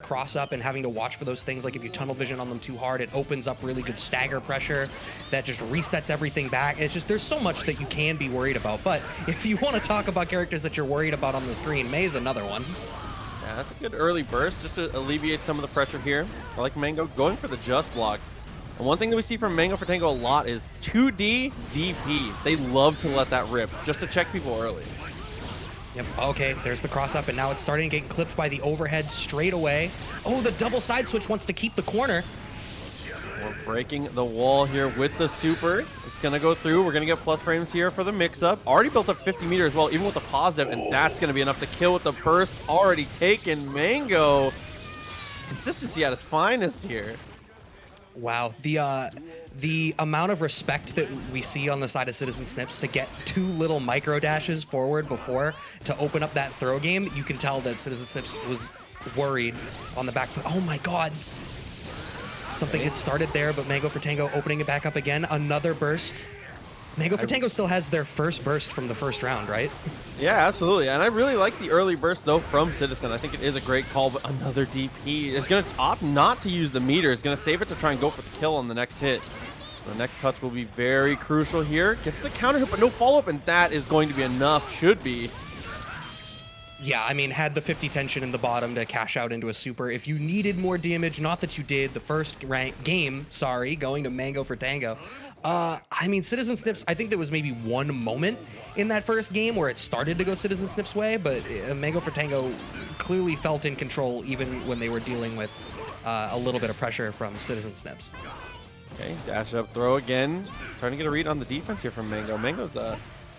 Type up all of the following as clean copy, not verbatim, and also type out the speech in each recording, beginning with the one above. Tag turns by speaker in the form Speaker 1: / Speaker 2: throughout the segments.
Speaker 1: cross up and having to watch for those things. Like if you tunnel vision on them too hard, it opens up really good stagger pressure that just resets everything back. It's just, there's so much that you can be worried about. But if you want to talk about characters that you're worried about on the screen, Mei is another one.
Speaker 2: Yeah, that's a good early burst just to alleviate some of the pressure here. I like Mango going for the just block. And one thing that we see from Mango for Tango a lot is 2D DP. They love to let that rip just to check people early.
Speaker 1: Yep. Okay, there's the cross up, and now it's starting to get clipped by the overhead straight away. Oh, the double side switch wants to keep the corner.
Speaker 2: We're breaking the wall here with the super. It's going to go through. We're going to get plus frames here for the mix-up. Already built up 50 meters as well, even with the positive, and that's going to be enough to kill with the burst already taken. Mango, consistency at its finest here.
Speaker 1: Wow, the amount of respect that we see on the side of Citizensnips to get 2 little micro dashes forward before to open up that throw game, you can tell that Citizensnips was worried on the back foot. Oh my god. Something had started there, but Mango for Tango opening it back up again. Another burst. Mango for Tango still has their first burst from the first round, right?
Speaker 2: Yeah, absolutely. And I really like the early burst, though, from Citizen. I think it is a great call, but another DP is going to opt not to use the meter. It's going to save it to try and go for the kill on the next hit. So the next touch will be very crucial here. Gets the counter hit, but no follow-up, and that is going to be enough. Should be.
Speaker 1: Yeah, I mean, had the 50 tension in the bottom to cash out into a super. If you needed more damage, not that you did, the first game, sorry, going to Mango for Tango. I mean, Citizensnips, I think there was maybe one moment in that first game where it started to go Citizensnips' way, but Mango for Tango clearly felt in control even when they were dealing with a little bit of pressure from Citizensnips.
Speaker 2: Okay, dash up throw again. Trying to get a read on the defense here from Mango. Mango's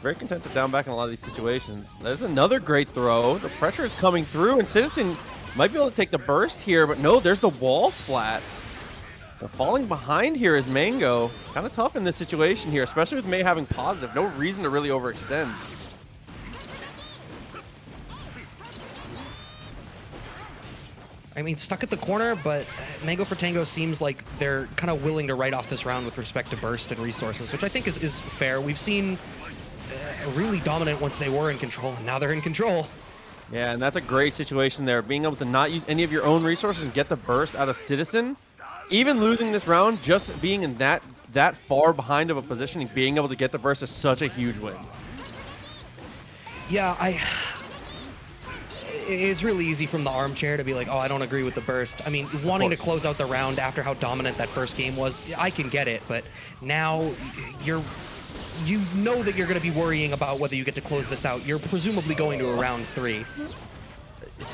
Speaker 2: very content to down back in a lot of these situations. There's another great throw. The pressure is coming through, and Citizen might be able to take the burst here, but no, there's the wall splat. So falling behind here is Mango. Kind of tough in this situation here, especially with Mei having positive. No reason to really overextend.
Speaker 1: I mean, stuck at the corner, but Mango for Tango seems like they're kind of willing to write off this round with respect to burst and resources, which I think is fair. We've seen really dominant once they were in control, and now they're in control.
Speaker 2: Yeah, and that's a great situation there. Being able to not use any of your own resources and get the burst out of Citizen. Even losing this round, just being in that far behind of a position and being able to get the burst is such a huge win.
Speaker 1: Yeah, it's really easy from the armchair to be like, oh, I don't agree with the burst. I mean, wanting to close out the round after how dominant that first game was, I can get it, but now you know that you're going to be worrying about whether you get to close this out. You're presumably going to a round 3.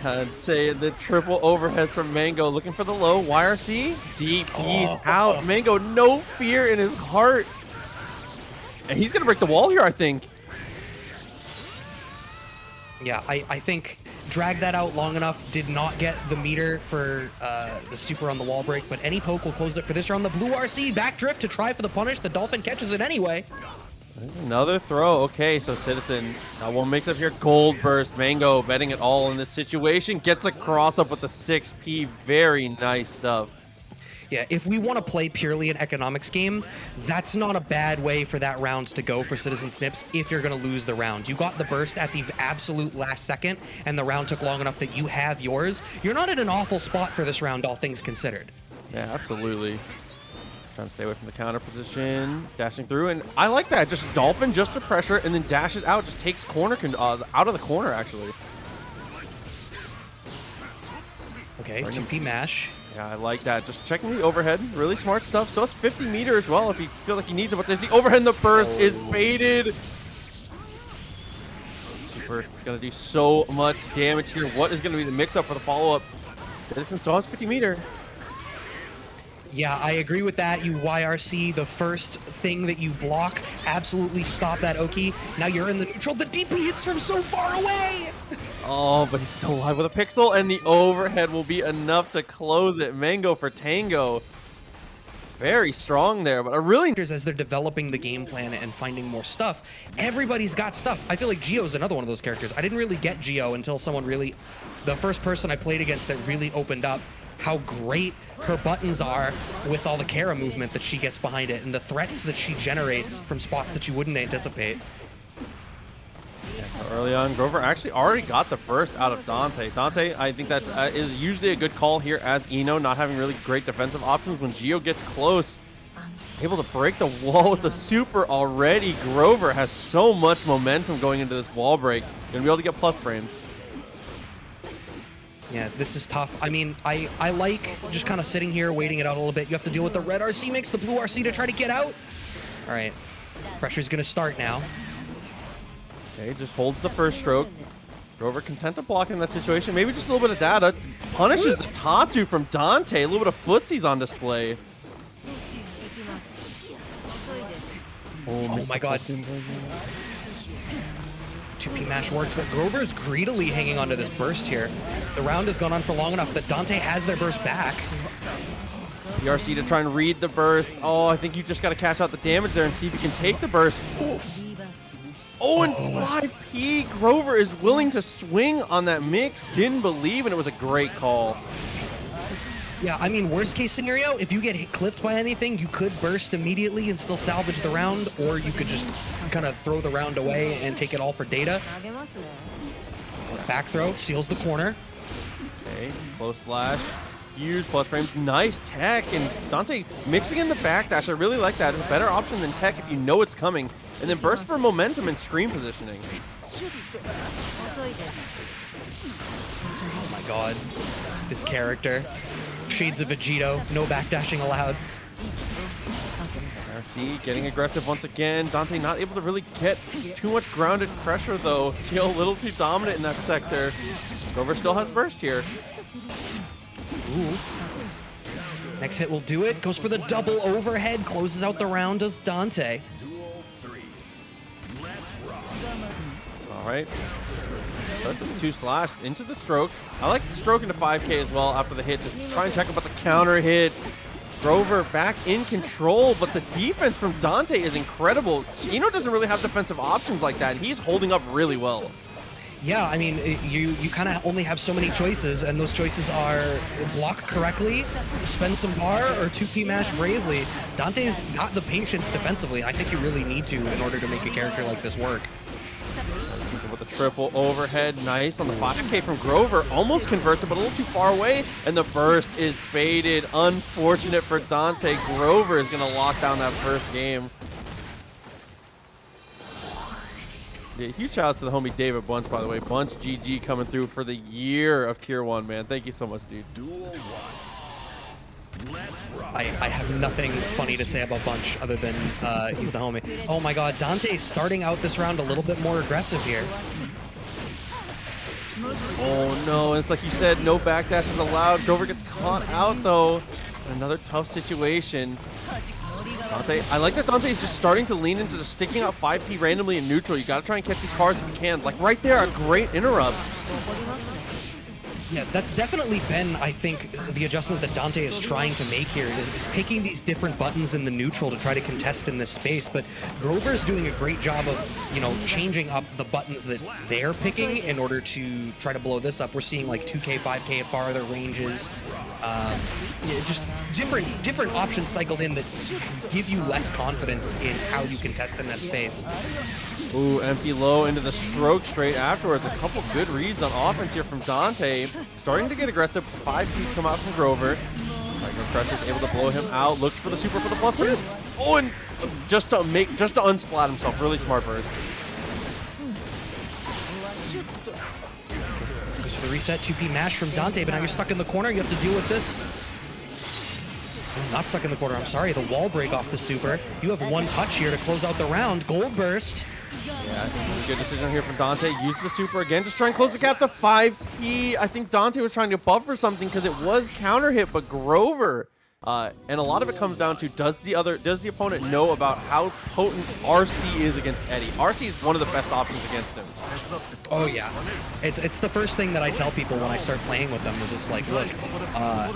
Speaker 2: I'd say the triple overheads from Mango, looking for the low. YRC, DP's out. Mango, no fear in his heart. And he's going to break the wall here, I think.
Speaker 1: Yeah, I think drag that out long enough, did not get the meter for the super on the wall break, but any poke will close it for this round. The blue RC back drift to try for the punish. The Dolphin catches it anyway.
Speaker 2: There's another throw. Okay, so Citizen one mix up here. Gold burst. Mango betting it all in this situation. Gets a cross up with the 6P. Very nice stuff.
Speaker 1: Yeah, if we want to play purely an economics game, that's not a bad way for that round to go for Citizensnips if you're going to lose the round. You got the burst at the absolute last second, and the round took long enough that you have yours. You're not in an awful spot for this round, all things considered.
Speaker 2: Yeah, absolutely. Trying to stay away from the counter position, dashing through, and I like that. Just Dolphin just to pressure, and then dashes out, just takes corner out of the corner, actually.
Speaker 1: Okay, 2P mash.
Speaker 2: Yeah, I like that. Just checking the overhead. Really smart stuff. So it's 50 meters as well if he feels like he needs it, but there's the overhead, and the burst is baited. Super. It's going to do so much damage here. What is going to be the mix-up for the follow-up? Citizen still has 50 meter.
Speaker 1: Yeah, I agree with that. You YRC, the first thing that you block, absolutely stop that Oki. Now you're in the neutral. The DP hits from so far away!
Speaker 2: Oh, but he's still alive with a pixel, and the overhead will be enough to close it. Mango for Tango. Very strong there, but I really...
Speaker 1: As they're developing the game plan and finding more stuff, everybody's got stuff. I feel like Gio's another one of those characters. I didn't really get Gio until someone really... The first person I played against that really opened up how great her buttons are with all the Kara movement that she gets behind it and the threats that she generates from spots that you wouldn't anticipate.
Speaker 2: Yeah, Early on, Grover actually already got the burst out of Dante. Dante, I think that is usually a good call here as Eno, not having really great defensive options. When Gio gets close, able to break the wall with the super already. Grover has so much momentum going into this wall break. Gonna be able to get plus frames.
Speaker 1: Yeah, this is tough. I mean, I like just kind of sitting here, waiting it out a little bit. You have to deal with the red RC mix, the blue RC to try to get out. All right, pressure's gonna start now.
Speaker 2: Okay, just holds the first stroke. Grover content to block in that situation. Maybe just a little bit of data. Punishes the Tatsu from Dante. A little bit of footsies on display.
Speaker 1: Oh my god. 2P mash works, but Grover's greedily hanging onto this burst here. The round has gone on for long enough that Dante has their burst back.
Speaker 2: PRC to try and read the burst. Oh, I think you just got to cash out the damage there and see if you can take the burst. Oh, and 5P. Grover is willing to swing on that mix. Didn't believe, and it was a great call.
Speaker 1: Yeah, I mean, worst case scenario, if you get clipped by anything, you could burst immediately and still salvage the round, or you could just kind of throw the round away and take it all for data. Back throw, seals the corner.
Speaker 2: Okay, close slash. Huge plus frames. Nice tech. And Dante mixing in the backdash. I really like that. It's a better option than tech if you know it's coming. And then burst for momentum and screen positioning.
Speaker 1: Oh my god. This character. Shades of Vegito. No backdashing allowed.
Speaker 2: RC getting aggressive once again. Dante not able to really get too much grounded pressure though. Gio a little too dominant in that sector. Grover still has burst here.
Speaker 1: Ooh. Next hit will do it. Goes for the double overhead. Closes out the round, does Dante.
Speaker 2: All right. That's 2 into the stroke. I like the stroke into 5K as well after the hit. Just try and check about the counter hit. Grover back in control, but the defense from Dante is incredible. Eno doesn't really have defensive options like that. He's holding up really well.
Speaker 1: Yeah, I mean, you kind of only have so many choices, and those choices are block correctly, spend some bar, or 2P mash bravely. Dante's got the patience defensively. I think you really need to in order to make a character like this work.
Speaker 2: With the triple overhead, nice on the 5K from Grover. Almost converts it, but a little too far away, and the burst is baited. Unfortunate for Dante. Grover is going to lock down that first game. Yeah, huge shout outs to the homie David Bunch, by the way. Bunch GG coming through for the year of Tier 1, man. Thank you so much, dude.
Speaker 1: I have nothing funny to say about Bunch other than he's the homie. Oh my god, Dante starting out this round a little bit more aggressive here.
Speaker 2: Oh no, it's like you said, no backdash is allowed. Grover gets caught out though. Another tough situation. Dante, I like that Dante is just starting to lean into just sticking out 5P randomly in neutral. You gotta try and catch these cars if you can. Like right there, a great interrupt.
Speaker 1: Yeah, that's definitely been, I think, the adjustment that Dante is trying to make here is picking these different buttons in the neutral to try to contest in this space. But Grover's doing a great job of, you know, changing up the buttons that they're picking in order to try to blow this up. We're seeing like 2K, 5K at farther ranges. Yeah, just different options cycled in that give you less confidence in how you contest in that space.
Speaker 2: Ooh, empty low into the stroke straight afterwards. A couple good reads on offense here from Dante. Starting to get aggressive. 5Ps come out from Grover. Psycho Crusher's able to blow him out. Looks for the super for the plus threes. Oh, and just to unsplat himself. Really smart burst.
Speaker 1: Goes for the reset, 2P mash from Dante, but now you're stuck in the corner. You have to deal with this. Oh, not stuck in the corner, I'm sorry. The wall break off the super. You have one touch here to close out the round. Gold burst.
Speaker 2: Yeah, I think it was a good decision here from Dante. Use the super again. Just try and close the gap to 5P. I think Dante was trying to buffer something because it was counter hit, but Grover. And a lot of it comes down to does the opponent know about how potent RC is against Eddie? RC is one of the best options against him.
Speaker 1: Oh yeah, it's the first thing that I tell people when I start playing with them is it's like, look,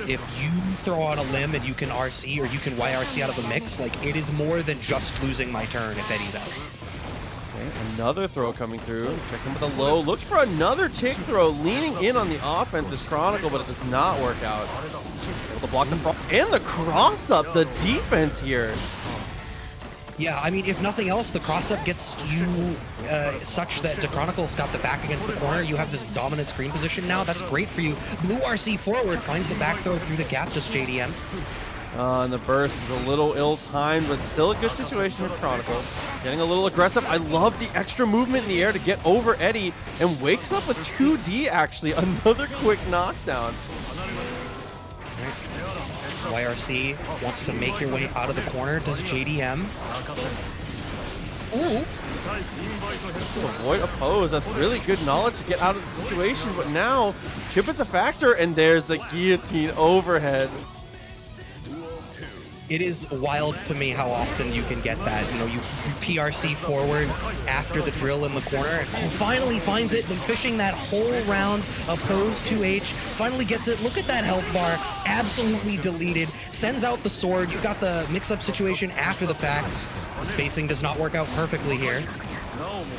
Speaker 1: if you throw out a limb and you can RC or you can YRC out of the mix, like it is more than just losing my turn if Eddie's out.
Speaker 2: Okay, another throw coming through. Checks him with a low. Looks for another tick throw. Leaning in on the offense is Chronicle, but it does not work out. Able to block the front and the cross up. The defense here.
Speaker 1: Yeah, I mean, if nothing else, the cross-up gets you such that Chronicle's got the back against the corner. You have this dominant screen position now. That's great for you. Blue RC forward finds the back throw through the gap to JDM.
Speaker 2: And the burst is a little ill-timed, but still a good situation for Chronicle. Getting a little aggressive. I love the extra movement in the air to get over Eddie, and wakes up with 2D, actually. Another quick knockdown.
Speaker 1: YRC wants to make your way out of the corner. Does JDM. Ooh.
Speaker 2: Avoid oppose. That's really good knowledge to get out of the situation, but now Chipp is a factor, and there's the guillotine overhead.
Speaker 1: It is wild to me how often you can get that. You know, you PRC forward after the drill in the corner, and finally finds it. Been fishing that whole round. Oppose 2H. Finally gets it. Look at that health bar. Absolutely deleted. Sends out the sword. You've got the mix-up situation after the fact. The spacing does not work out perfectly here.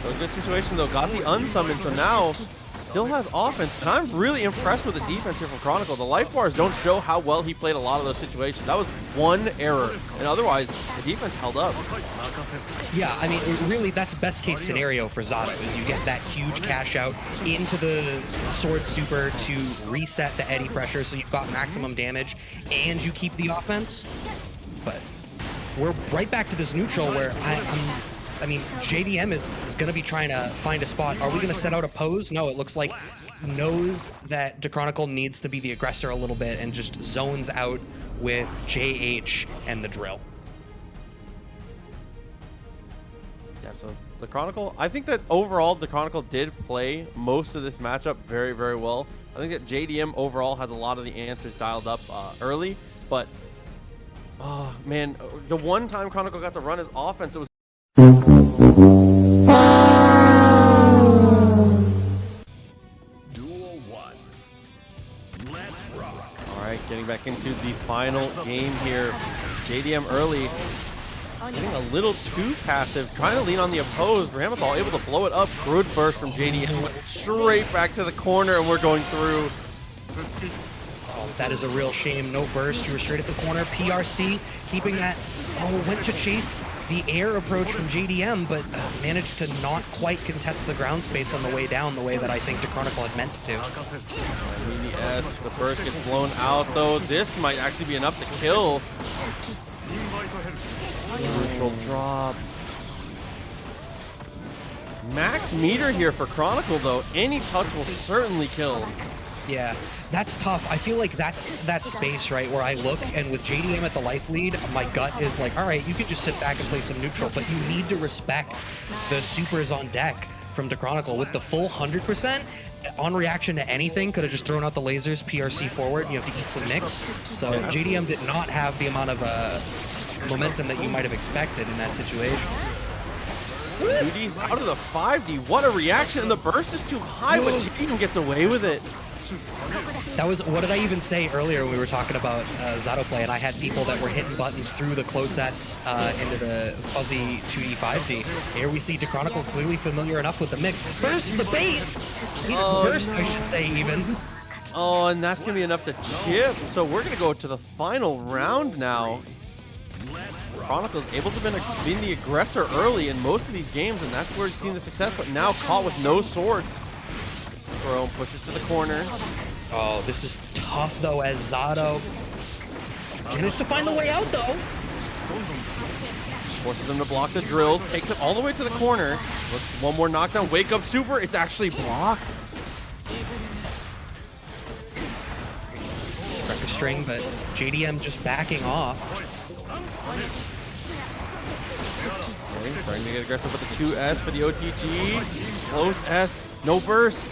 Speaker 2: So a good situation, though. Got the unsummon, so now still has offense, and I'm really impressed with the defense here from Chronicle. The life bars don't show how well he played a lot of those situations. That was one error, and otherwise, the defense held up.
Speaker 1: Yeah, I mean, really, that's best case scenario for Zato, is you get that huge cash out into the sword super to reset the Eddie pressure, so you've got maximum damage, and you keep the offense. But we're right back to this neutral where I mean, JDM is going to be trying to find a spot. Are we going to set out a pose? No, it looks like knows that Chronicle needs to be the aggressor a little bit and just zones out with JH and the drill.
Speaker 2: Yeah, so the Chronicle, I think that overall the Chronicle did play most of this matchup very, very well. I think that JDM overall has a lot of the answers dialed up early, but oh man, the one time Chronicle got to run his offense, it was getting back into the final game here. JDM early, getting a little too passive, trying to lean on the opposed. Ramlethal able to blow it up. Good burst from JDM, straight back to the corner, and we're going through.
Speaker 1: Oh, that is a real shame. No burst. You were straight at the corner. PRC keeping that. Oh, went to chase the air approach from JDM, but managed to not quite contest the ground space on the way down the way that I think Chronicle had meant to.
Speaker 2: Mini S, the burst gets blown out though. This might actually be enough to kill. Crucial drop. Max meter here for Chronicle though. Any touch will certainly kill.
Speaker 1: Yeah, that's tough. I feel like that's that space, right, where I look, and with JDM at the life lead, my gut is like, all right, you can just sit back and play some neutral, but you need to respect the supers on deck from Chronicle. With the full 100%, on reaction to anything, could have just thrown out the lasers, PRC forward, and you have to eat some mix. So JDM did not have the amount of momentum that you might have expected in that situation.
Speaker 2: 2D's out of the 5D. What a reaction, and the burst is too high, but JDM gets away with it.
Speaker 1: That was, what did I even say earlier when we were talking about Zato play, and I had people that were hitting buttons through the close S into the fuzzy 2D, 5D. Here we see Chronicle clearly familiar enough with the mix. Burst the bait! It's the burst, I should say, even.
Speaker 2: Oh, and that's going to be enough to chip. So we're going to go to the final round now. Chronicle's able to be the aggressor early in most of these games, and that's where he's seen the success, but now caught with no swords. Throw and pushes to the corner.
Speaker 1: Oh, this is tough though, as Zato managed to find the way out though.
Speaker 2: Forces him to block the drills, takes it all the way to the corner. Looks one more knockdown, wake up super, it's actually blocked.
Speaker 1: Record string, but JDM just backing off.
Speaker 2: Okay, starting to get aggressive with the 2S for the OTG. Close S, no burst.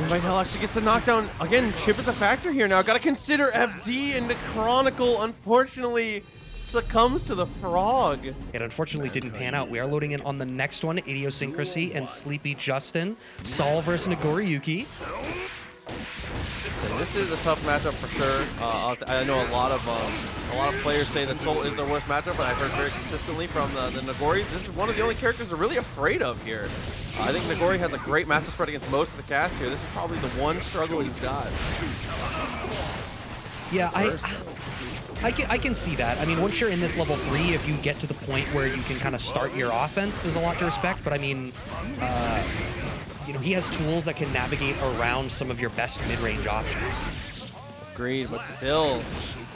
Speaker 2: Ramlethal actually gets the knockdown. Again, Chipp is a factor here now. Got to consider FD, and the Chronicle, unfortunately, succumbs to the frog.
Speaker 1: It unfortunately didn't pan out. We are loading in on the next one, Idiosyncrasy and Sleepy Justin. Sol versus Nagoriyuki.
Speaker 2: And this is a tough matchup for sure. I know a lot of players say that Sol is their worst matchup, but I've heard very consistently from the Nagoris, this is one of the only characters they're really afraid of here. I think Nagori has a great matchup spread against most of the cast here. This is probably the one struggle he's got.
Speaker 1: Yeah, I can see that. I mean, once you're in this level 3, if you get to the point where you can kind of start your offense, there's a lot to respect. But I mean, you know, he has tools that can navigate around some of your best mid-range options.
Speaker 2: Agreed, but still,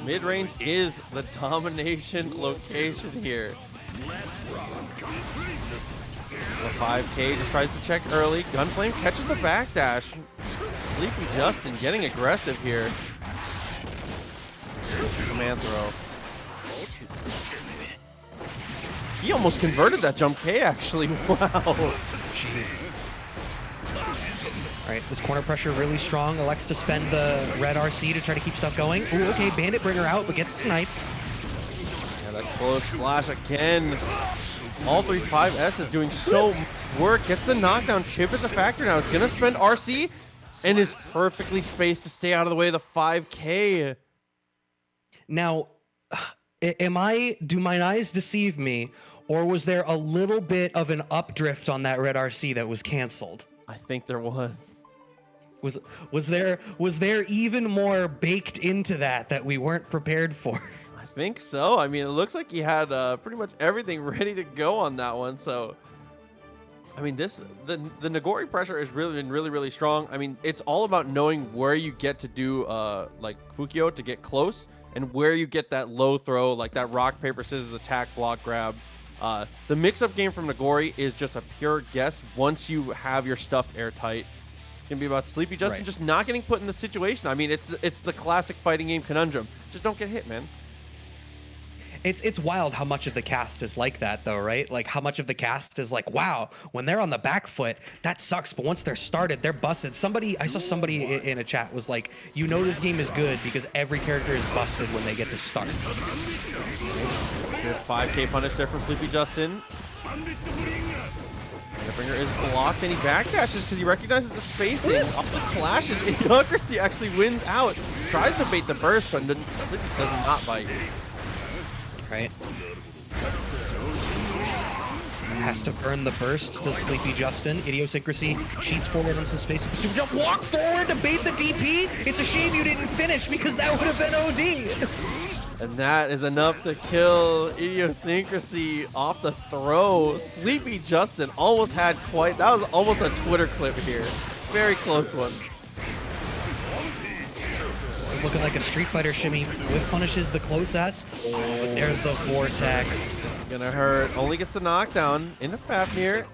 Speaker 2: mid-range is the domination location here. The 5K just tries to check early. Gunflame catches the backdash. Sleepy Justin getting aggressive here. Command throw. He almost converted that jump K, actually. Wow.
Speaker 1: Jeez. All right, this corner pressure really strong. Elects to spend the red RC to try to keep stuff going. Ooh, okay, Bandit Bringer out, but gets sniped.
Speaker 2: Yeah, that close flash again. All 3 5S is doing so much work. Gets the knockdown. Chipp is a factor now. It's going to spend RC and is perfectly spaced to stay out of the way of the 5K.
Speaker 1: Now, do my eyes deceive me, or was there a little bit of an updrift on that red RC that was canceled?
Speaker 2: I think there was.
Speaker 1: Was there even more baked into that we weren't prepared for?
Speaker 2: I think so. I mean, it looks like he had pretty much everything ready to go on that one. So, I mean, the Nagori pressure has been really strong. I mean, it's all about knowing where you get to do like Fukio to get close, and where you get that low throw, like that rock, paper, scissors attack, block, grab. The mix-up game from Nagori is just a pure guess once you have your stuff airtight. It's going to be about Sleepy Justin just not getting put in the situation. I mean, it's the classic fighting game conundrum. Just don't get hit, man.
Speaker 1: It's wild how much of the cast is like that, though, right? Like, how much of the cast is like, wow, when they're on the back foot, that sucks, but once they're started, they're busted. I saw somebody in a chat was like, you know this game is good because every character is busted when they get to start.
Speaker 2: Good 5K punish there from Sleepy Justin. Bringer is blocked, and he backdashes because he recognizes the spacing. Off the clashes, Idiosyncrasy actually wins out. Tries to bait the burst, but Sleepy does not bite.
Speaker 1: Right. Has to burn the burst to Sleepy Justin. Idiosyncrasy cheats forward on some space with the super jump. Walk forward to bait the DP. It's a shame you didn't finish because that would have been OD.
Speaker 2: And that is enough to kill Idiosyncrasy off the throw. Sleepy Justin almost had that was almost a Twitter clip here. Very close one.
Speaker 1: It's looking like a Street Fighter shimmy. Whiff punishes the close S. Oh, but there's the vortex.
Speaker 2: It's gonna hurt. Only gets the knockdown into Fafnir.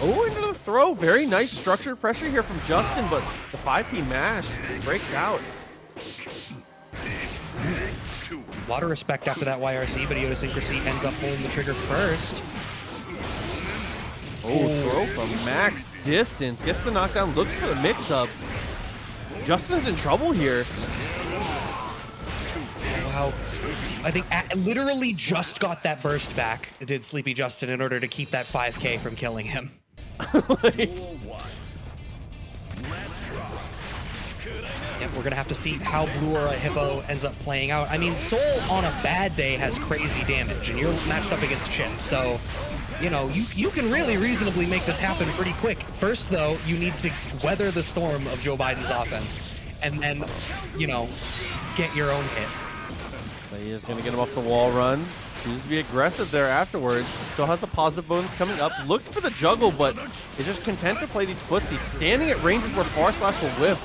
Speaker 2: Oh, into the throw. Very nice structured pressure here from Justin, but the 5P mash breaks out.
Speaker 1: A lot of respect after that YRC, but Idiosyncrasy ends up pulling the trigger first.
Speaker 2: Oh, throw from max distance. Gets the knockdown. Looks for the mix-up. Justin's in trouble here.
Speaker 1: Wow. I think literally just got that burst back, did Sleepy Justin, in order to keep that 5K from killing him. Yep, we're going to have to see how BlueAuroraHippo ends up playing out. I mean, Soul on a bad day has crazy damage, and you're matched up against Chipp. So, you know, you can really reasonably make this happen pretty quick. First, though, you need to weather the storm of Joe Biden's offense, and then, you know, get your own hit.
Speaker 2: So he is going to get him off the wall run. Chooses to be aggressive there afterwards. Still has the positive bonus coming up. Looked for the juggle, but is just content to play these footsies. Standing at ranges where Far Slash will whiff.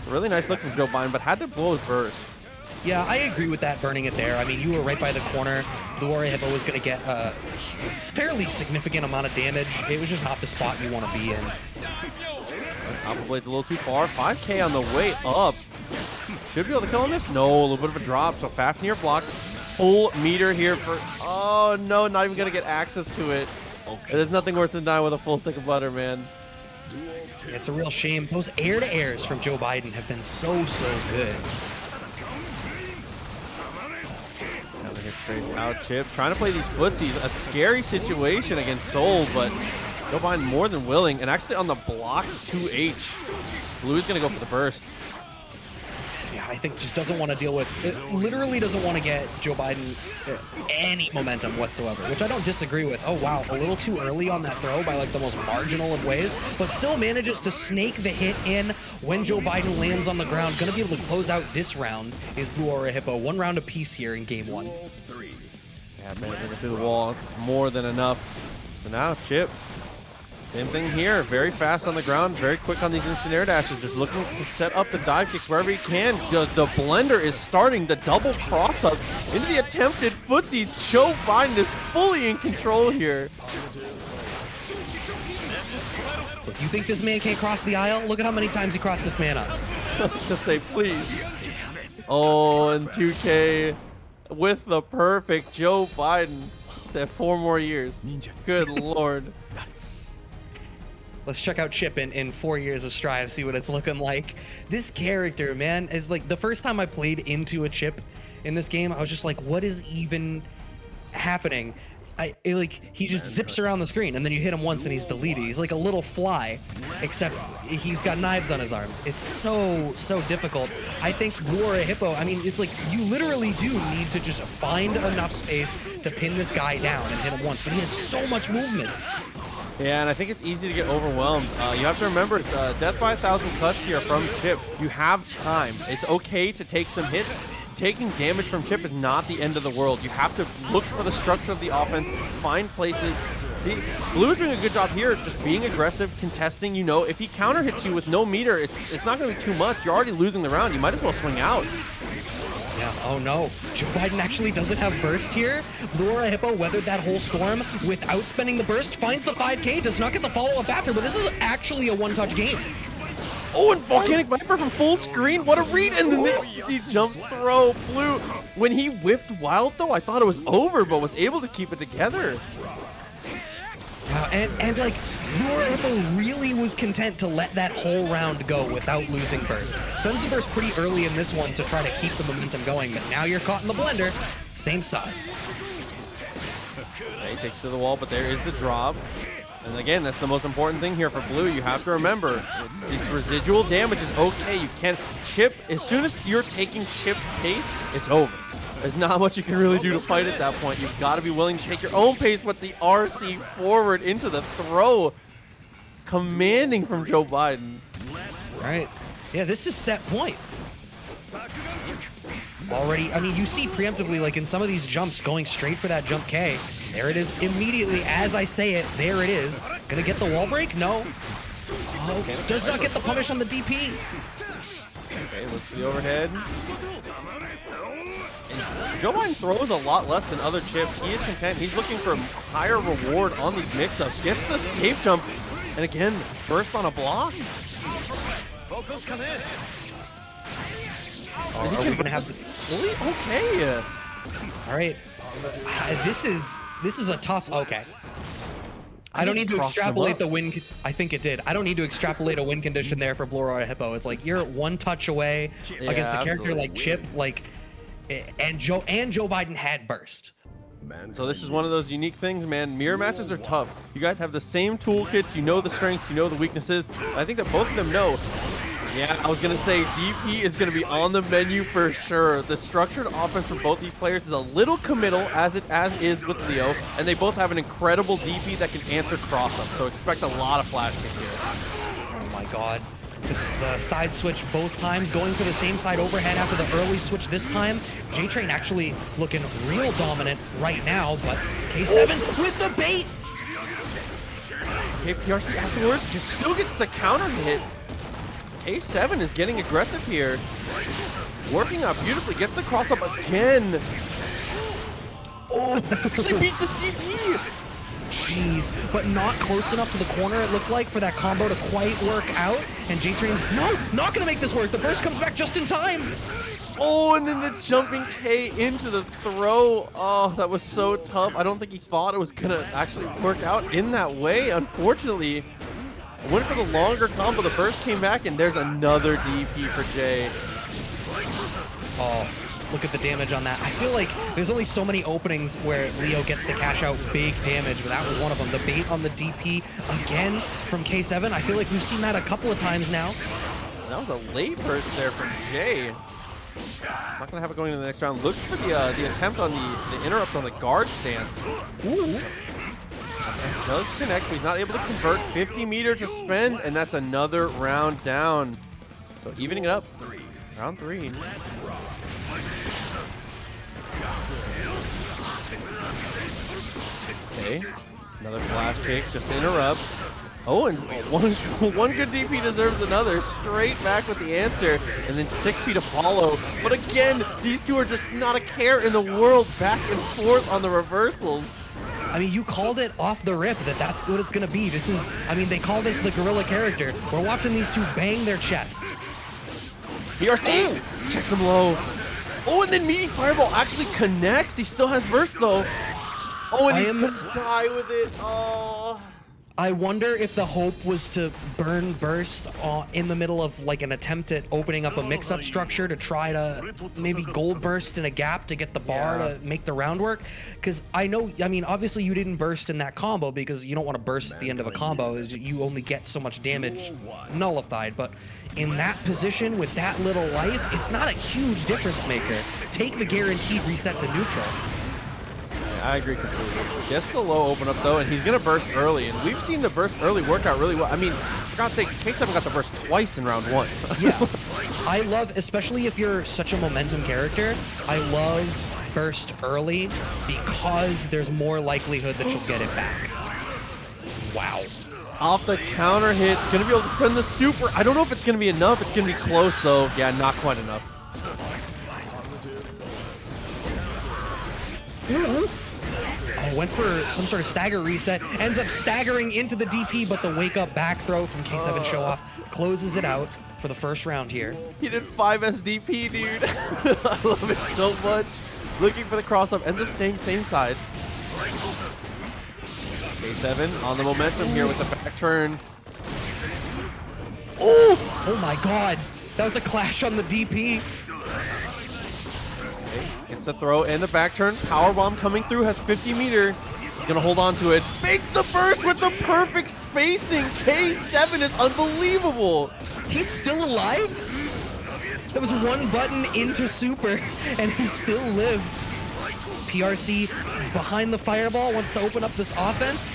Speaker 2: Really nice look from Joe Biden, but had to blow his burst.
Speaker 1: Yeah, I agree with that, burning it there. I mean, you were right by the corner. BlueAuroraHippo was going to get a fairly significant amount of damage. It was just not the spot you want to be in.
Speaker 2: Alpha Blade's a little too far. 5K on the way up. Should be able to kill him this? No, a little bit of a drop. So Fafnir blocked. Full meter here for... Oh, no, not even going to get access to it. Okay. There's nothing worse than dying with a full stick of butter, man.
Speaker 1: It's a real shame. Those air-to-airs from Joe Biden have been so good.
Speaker 2: Now they get trades out. Chipp trying to play these footsies. A scary situation against Soul, but Joe Biden more than willing. And actually on the block 2H, Blue is going to go for the burst.
Speaker 1: yeah, I think just doesn't want to deal with, it literally doesn't want to get Joe Biden any momentum whatsoever, which I don't disagree with. Oh, wow, a little too early on that throw by like the most marginal of ways, but still manages to snake the hit in when Joe Biden lands on the ground. Gonna be able to close out this round is BlueAuroraHippo. 1 round apiece here in game 1.
Speaker 2: Yeah, man, through the wall, more than enough. So now Chipp, same thing here, very fast on the ground, very quick on these instant air dashes, just looking to set up the dive kicks wherever he can. The blender is starting the double cross up into the attempted footsies. Joe Biden is fully in control here.
Speaker 1: You think this man can't cross the aisle? Look at how many times he crossed this man up.
Speaker 2: I was gonna say, please. Oh, and 2K with the perfect Joe Biden. Said 4 more years. Good Lord.
Speaker 1: Let's check out Chipp in 4 years of Strive, see what it's looking like. This character, man, is like the first time I played into a Chipp in this game, I was just like, what is even happening? He just zips around the screen and then you hit him once and he's deleted. He's like a little fly, except he's got knives on his arms. It's so difficult. I think BlueAuroraHippo, I mean, it's like you literally do need to just find enough space to pin this guy down and hit him once, but he has so much movement.
Speaker 2: Yeah, and I think it's easy to get overwhelmed. You have to remember, it's death by 1,000 cuts here from Chipp. You have time. It's okay to take some hits. Taking damage from Chipp is not the end of the world. You have to look for the structure of the offense, find places. See, Blue's doing a good job here, just being aggressive, contesting. You know, if he counter hits you with no meter, it's not going to be too much. You're already losing the round. You might as well swing out.
Speaker 1: Yeah, oh no. Joe Biden actually doesn't have burst here. BlueAuroraHippo weathered that whole storm without spending the burst, finds the 5K, does not get the follow-up after, but this is actually a one-touch game.
Speaker 2: Oh, and Volcanic Viper from full screen. What a read. And then the jump throw. Blue. When he whiffed wild, though, I thought it was over, but was able to keep it together.
Speaker 1: And like, BlueAuroraHippo really was content to let that whole round go without losing burst. Spends the burst pretty early in this one to try to keep the momentum going, but now you're caught in the blender. Same side.
Speaker 2: Okay, takes to the wall, but there is the drop. And again, that's the most important thing here for Blue. You have to remember, this residual damage is okay. You can't Chipp, as soon as you're taking Chipp's pace, it's over. There's not much you can really do to fight at that point. You've got to be willing to take your own pace with the RC forward into the throw. Commanding from Joe Biden.
Speaker 1: All right. Yeah, this is set point. Already, I mean, you see preemptively, like in some of these jumps, going straight for that jump K. There it is immediately as I say it. There it is. Gonna get the wall break? No. Oh, does not get the punish on the DP.
Speaker 2: Okay, looks for the overhead. And Joe Biden throws a lot less than other Chipps. He is content. He's looking for a higher reward on these mix-ups. Gets the safe jump. And again, burst on a block.
Speaker 1: Are we gonna have the...
Speaker 2: Really? Okay.
Speaker 1: All right. This is a tough... Okay. I don't need to extrapolate the win... I think it did. I don't need to extrapolate a win condition there for BlueAuroraHippo. It's like you're one touch away against a character like Chipp, like... And Joe Biden had burst.
Speaker 2: So this is one of those unique things, man. Mirror matches are tough. You guys have the same toolkits. You know the strengths. You know the weaknesses. I think that both of them know. Yeah, I was going to say DP is going to be on the menu for sure. The structured offense for both these players is a little committal, as is with Leo, and they both have an incredible DP that can answer cross-up, so expect a lot of flash kick here.
Speaker 1: Oh my god. The side switch both times, going for the same side overhead after the early switch this time. JayRain actually looking real dominant right now, but K7 with the bait!
Speaker 2: Okay, PRC afterwards still gets the counter hit. K7 is getting aggressive here. Working out beautifully. Gets the cross up again. Oh, they beat the DP.
Speaker 1: Jeez, but not close enough to the corner, it looked like, for that combo to quite work out. And JayRain's, no, not going to make this work. The burst comes back just in time.
Speaker 2: Oh, and then the jumping K into the throw. Oh, that was so tough. I don't think he thought it was going to actually work out in that way, unfortunately. Went for the longer combo, the burst came back, and there's another DP for Jay.
Speaker 1: Oh, look at the damage on that. I feel like there's only so many openings where Leo gets to cash out big damage, but that was one of them. The bait on the DP again from K7. I feel like we've seen that a couple of times now.
Speaker 2: That was a late burst there from Jay. He's not gonna have it going into the next round. Looks for the attempt on the interrupt on the guard stance. Ooh. Does connect, but he's not able to convert. 50 meter to spend, and that's another round down. So evening it up. Round 3. Okay. Another flash kick just to interrupt. Oh, and one good DP deserves another. Straight back with the answer, and then 6P to follow. But again, these two are just not a care in the world. Back and forth on the reversals.
Speaker 1: I mean, you called it off the rip that that's what it's going to be. This is, I mean, they call this the gorilla character. We're watching these two bang their chests.
Speaker 2: PRC checks them low. Oh, and then Meaty Fireball actually connects. He still has burst though. Oh, and he's going to die with it. Oh.
Speaker 1: I wonder if the hope was to burn burst in the middle of like an attempt at opening up a mix-up structure to try to maybe gold burst in a gap to get the bar to make the round work. Because I know, I mean, obviously you didn't burst in that combo because you don't want to burst at the end of a combo. You only get so much damage nullified. But in that position with that little life, it's not a huge difference maker. Take the guaranteed reset to neutral.
Speaker 2: I agree completely. Gets the low open up though, and he's gonna burst early, and we've seen the burst early work out really well. I mean, for God's sakes, K7 got the burst twice in round 1.
Speaker 1: Yeah, I love, especially if you're such a momentum character, I love burst early because there's more likelihood that you'll get it back. Wow.
Speaker 2: Off the counter hit, it's gonna be able to spend the super. I don't know if it's gonna be enough. It's gonna be close though. Yeah, not quite enough.
Speaker 1: Oh, went for some sort of stagger reset, ends up staggering into the DP, but the wake up back throw from K7 Showoff closes it out for the first round here.
Speaker 2: He did 5 SDP, dude. I love it so much. Looking for the cross up, ends up staying same side. K7 on the momentum here with the back turn.
Speaker 1: Oh! Oh my god! That was a clash on the DP.
Speaker 2: Gets the throw and the back turn. Power bomb coming through, has 50 meter. He's gonna hold on to it. Makes the burst with the perfect spacing. K7 is unbelievable.
Speaker 1: He's still alive? That was one button into super, and he still lived. PRC behind the fireball, wants to open up this offense.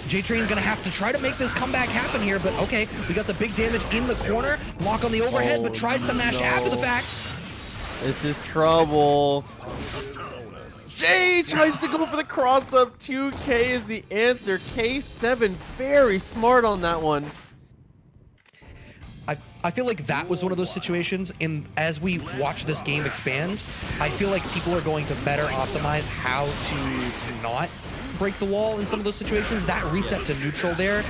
Speaker 1: JayRain gonna have to try to make this comeback happen here, but okay, we got the big damage in the corner. Block on the overhead, but tries to mash after the fact.
Speaker 2: This is trouble. Jay tries to go for the cross up. 2K is the answer. K7 very smart on that one.
Speaker 1: I feel like that was one of those situations, as we watch this game expand, I feel like people are going to better optimize how to not break the wall in some of those situations. That reset to neutral there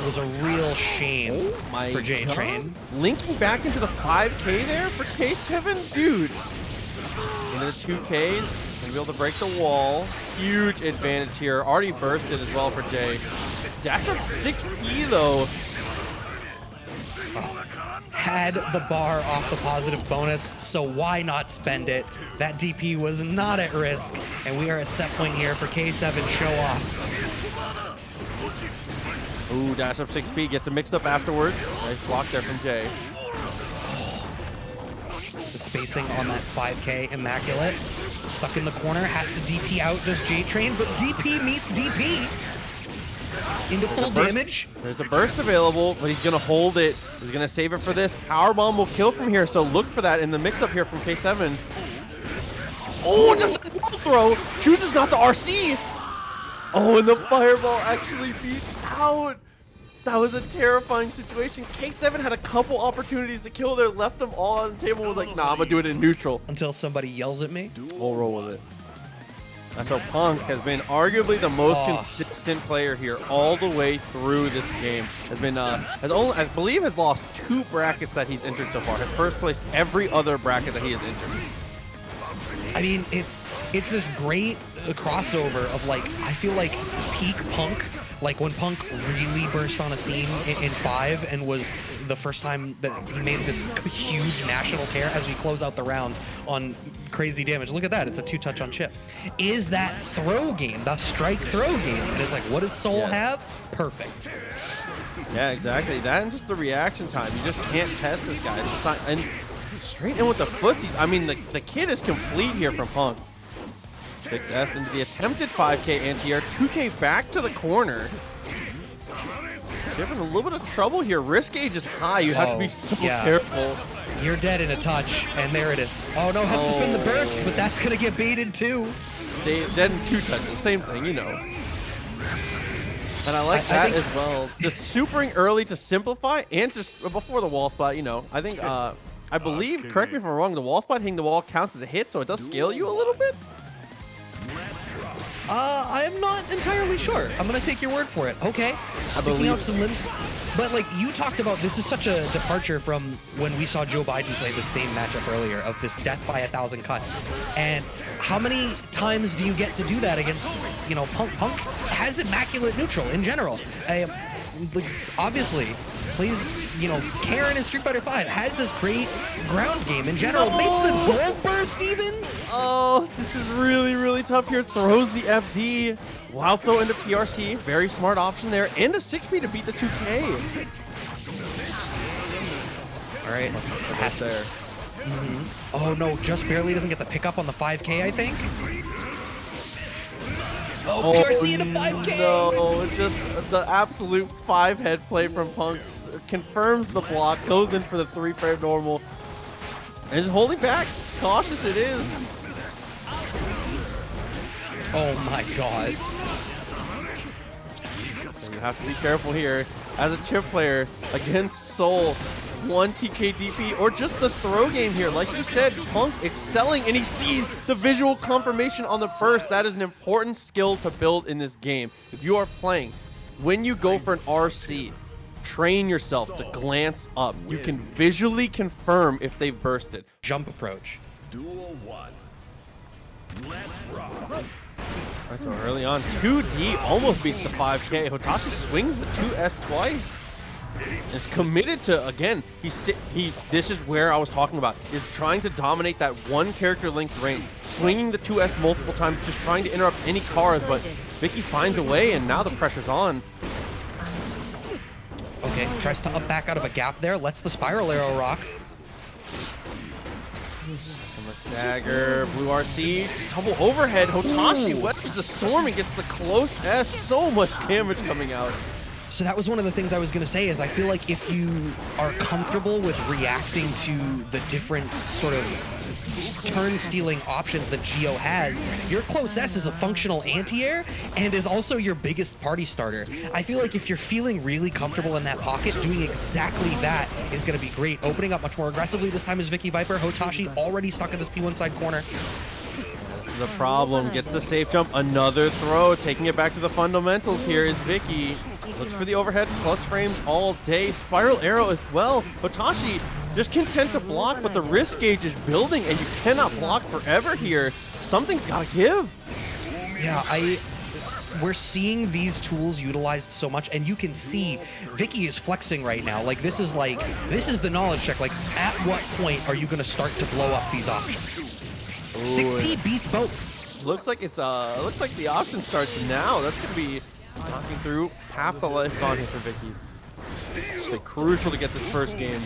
Speaker 1: was a real shame for JayRain.
Speaker 2: Linking back into the 5K there for K7? Dude. Into the 2K, gonna be able to break the wall. Huge advantage here. Already bursted as well for Jay. Dash up 6P though.
Speaker 1: Had the bar off the positive bonus, so why not spend it? That DP was not at risk, and we are at set point here for K7 Showoff.
Speaker 2: Ooh, dash up 6P, gets it mixed up afterwards. Nice block there from Jay.
Speaker 1: The spacing on that 5K, immaculate. Stuck in the corner, has to DP out, does JayRain, but DP meets DP. Into full damage.
Speaker 2: There's a burst available, but he's going to hold it. He's going to save it for this. Powerbomb will kill from here, so look for that in the mix-up here from K7. Oh, just a throw. Chooses not to RC. Oh, and the fireball actually beats out. That was a terrifying situation. K7 had a couple opportunities to kill there, left them all on the table, was like, nah, I'm going to do it in neutral.
Speaker 1: Until somebody yells at me.
Speaker 2: We'll roll with it. And so Punk has been arguably the most consistent player here all the way through this game. Has been, I believe has lost 2 brackets that he's entered so far. Has first placed every other bracket that he has entered.
Speaker 1: I mean, it's this great crossover of like, I feel like peak Punk, like when Punk really burst on a scene in 5 and was the first time that he made this huge national tear as we close out the round on crazy damage. Look at that, it's a 2-touch on Chipp. Is that throw game, the strike throw game? It's like, what does Soul have? Perfect.
Speaker 2: Yeah, exactly. That and just the reaction time. You just can't test this guy. And straight in with the footsies. I mean, the kid is complete here from Punk. 6S into the attempted 5K anti-air. 2K back to the corner. Chipp in a little bit of trouble here. Risk gauge is high. You have to be so careful.
Speaker 1: You're dead in a touch, and there it is. Oh no, has to spin the burst, but that's gonna get baited too.
Speaker 2: Dead in 2 touches, same thing, you know. And I like that as well. Just supering early to simplify, and just before the wall spot, you know. I think, I believe, correct me if I'm wrong, the wall spot hitting the wall counts as a hit, so it does scale you a little bit.
Speaker 1: I am not entirely sure. I'm gonna take your word for it. Okay, sticking out some limbs. But like you talked about, this is such a departure from when we saw Joe Biden play the same matchup earlier of this death by 1,000 cuts. And how many times do you get to do that against, you know, Punk? Punk has immaculate neutral in general. Like, obviously, plays, you know, Karen in Street Fighter V has this great ground game in general. Makes the gold burst even.
Speaker 2: Oh, this is really, really tough here. Throws the FD. Wild throw into PRC. Very smart option there. And a 6P to beat the 2K.
Speaker 1: All right. Pass there. Oh, no. Just barely doesn't get the pickup on the 5K, I think. Oh, PRC into 5K.
Speaker 2: No, just the absolute 5-head play from Punk confirms the block. Goes in for the 3-frame normal. And just holding back. Cautious it is.
Speaker 1: Oh my god.
Speaker 2: So you have to be careful here as a Chipp player against Soul. 1 TK DP or just the throw game here. Like you said, Punk excelling, and he sees the visual confirmation on the burst. That is an important skill to build in this game. If you are playing, when you go for an RC, train yourself to glance up. You can visually confirm if they've bursted.
Speaker 1: Jump approach.
Speaker 3: Duel 1. Let's rock.
Speaker 2: Right, so early on, 2D almost beats the 5K. Hotashi swings the 2S twice. Is committed to, again, this is where I was talking about, is trying to dominate that one character linked range, swinging the 2S multiple times, just trying to interrupt any cars, but Vicky finds a way, and now the pressure's on.
Speaker 1: Okay, tries to up back out of a gap there, lets the spiral arrow rock.
Speaker 2: Some stagger, blue RC, double overhead, Hotashi weathers the storm and gets the close S, so much damage coming out.
Speaker 1: So that was one of the things I was going to say, is I feel like if you are comfortable with reacting to the different sort of turn-stealing options that Geo has, your close S is a functional anti-air and is also your biggest party starter. I feel like if you're feeling really comfortable in that pocket, doing exactly that is going to be great. Opening up much more aggressively this time is VickiViper. Hotashi already stuck in this P1 side corner.
Speaker 2: The problem, gets the safe jump, another throw, taking it back to the fundamentals here is Vicky. Looks for the overhead, plus frames all day, spiral arrow as well. Hotashi just content to block, but the risk gauge is building and you cannot block forever here. Something's gotta give.
Speaker 1: Yeah, we're seeing these tools utilized so much, and you can see Vicky is flexing right now. Like, this is the knowledge check. Like, at what point are you gonna start to blow up these options? 6P beats both.
Speaker 2: Looks like looks like the option starts now. That's gonna be knocking through half the life gone here for Vicky. It's like crucial to get this first game.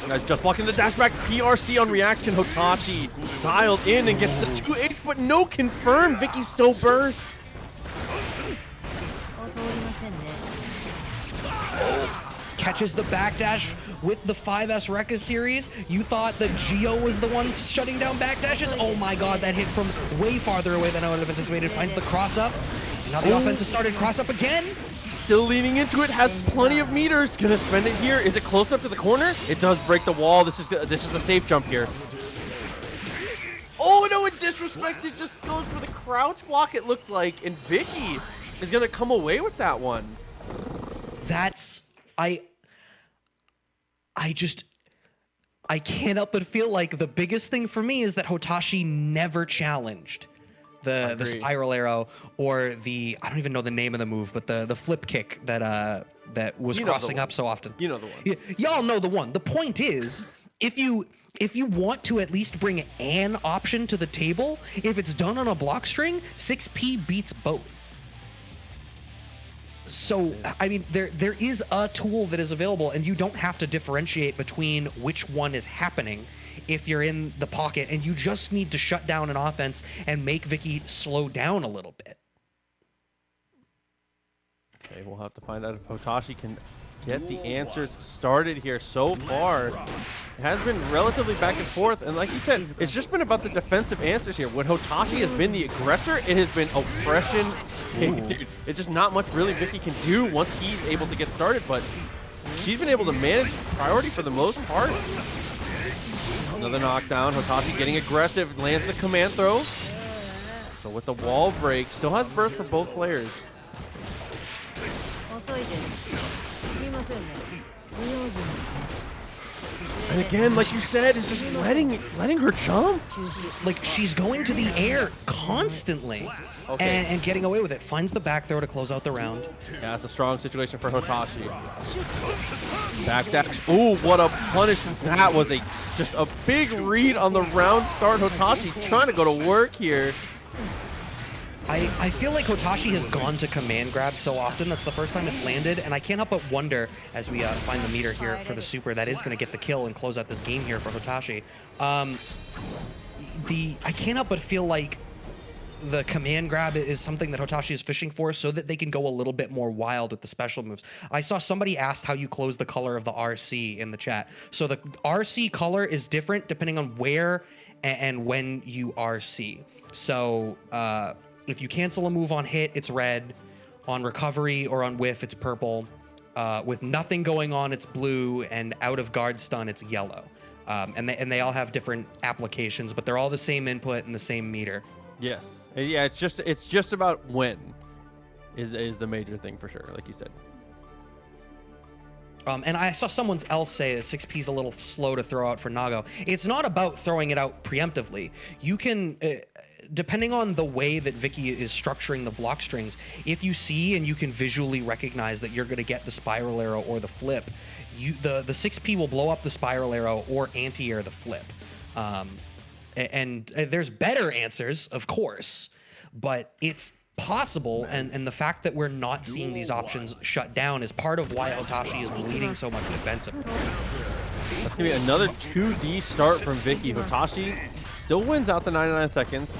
Speaker 2: Guys, just blocking the dash back, PRC on reaction. Hotashi dialed in and gets the 2H, but no confirm. Vicky still bursts.
Speaker 1: Catches the backdash with the 5S Rekka series. You thought that Geo was the one shutting down backdashes? Oh my god, that hit from way farther away than I would have anticipated. Finds the cross up. And now the offense has started. Cross up again.
Speaker 2: Still leaning into it, has plenty of meters. Gonna spend it here. Is it close up to the corner? It does break the wall. This is a safe jump here. Oh no, it disrespects. It just goes for the crouch block, it looked like. And Vicky is gonna come away with that one.
Speaker 1: That's... I can't help but feel like the biggest thing for me is that Hotashi never challenged the spiral arrow or the, I don't even know the name of the move, but the flip kick that was crossing up so often.
Speaker 2: You know the one.
Speaker 1: Y'all know the one. The point is, if you want to at least bring an option to the table, if it's done on a block string, 6P beats both. So, I mean, there is a tool that is available, and you don't have to differentiate between which one is happening if you're in the pocket, and you just need to shut down an offense and make Vicky slow down a little bit.
Speaker 2: Okay, we'll have to find out if Hotashi can get the answers started here. So far, it has been relatively back and forth, and like you said, it's just been about the defensive answers here. When Hotashi has been the aggressor, it has been oppression. Dude, it's just not much really Vicky can do once he's able to get started, but she's been able to manage priority for the most part. Another knockdown. Hotashi getting aggressive, lands the command throw. So with the wall break, still has burst for both players. And again, like you said, is just letting her jump.
Speaker 1: Like, she's going to the air constantly and getting away with it. Finds the back throw to close out the round.
Speaker 2: Yeah, it's a strong situation for Hotashi. Back dash. Ooh, what a punish. That was just a big read on the round start. Hotashi trying to go to work here.
Speaker 1: I feel like Hotashi has gone to command grab so often. That's the first time it's landed, and I can't help but wonder, as we find the meter here for the super, that is going to get the kill and close out this game here for Hotashi. I can't help but feel like the command grab is something that Hotashi is fishing for so that they can go a little bit more wild with the special moves. I saw somebody asked how you close the color of the RC in the chat. So the RC color is different depending on where and when you RC. So, if you cancel a move on hit, it's red. On recovery or on whiff, it's purple. With nothing going on, it's blue. And out of guard stun, it's yellow. And they all have different applications, but they're all the same input and the same meter.
Speaker 2: Yes. Yeah, it's just about when is the major thing for sure, like you said.
Speaker 1: And I saw someone else say that 6P is a little slow to throw out for Nago. It's not about throwing it out preemptively. You can, depending on the way that Vicky is structuring the block strings, if you see and you can visually recognize that you're going to get the spiral arrow or the flip, the 6P will blow up the spiral arrow or anti-air the flip. And there's better answers, of course, but it's possible, and the fact that we're not seeing these options shut down is part of why Hotashi is bleeding so much defensively.
Speaker 2: That's gonna be another 2D start from Vicky. Hotashi still wins out the 99 seconds.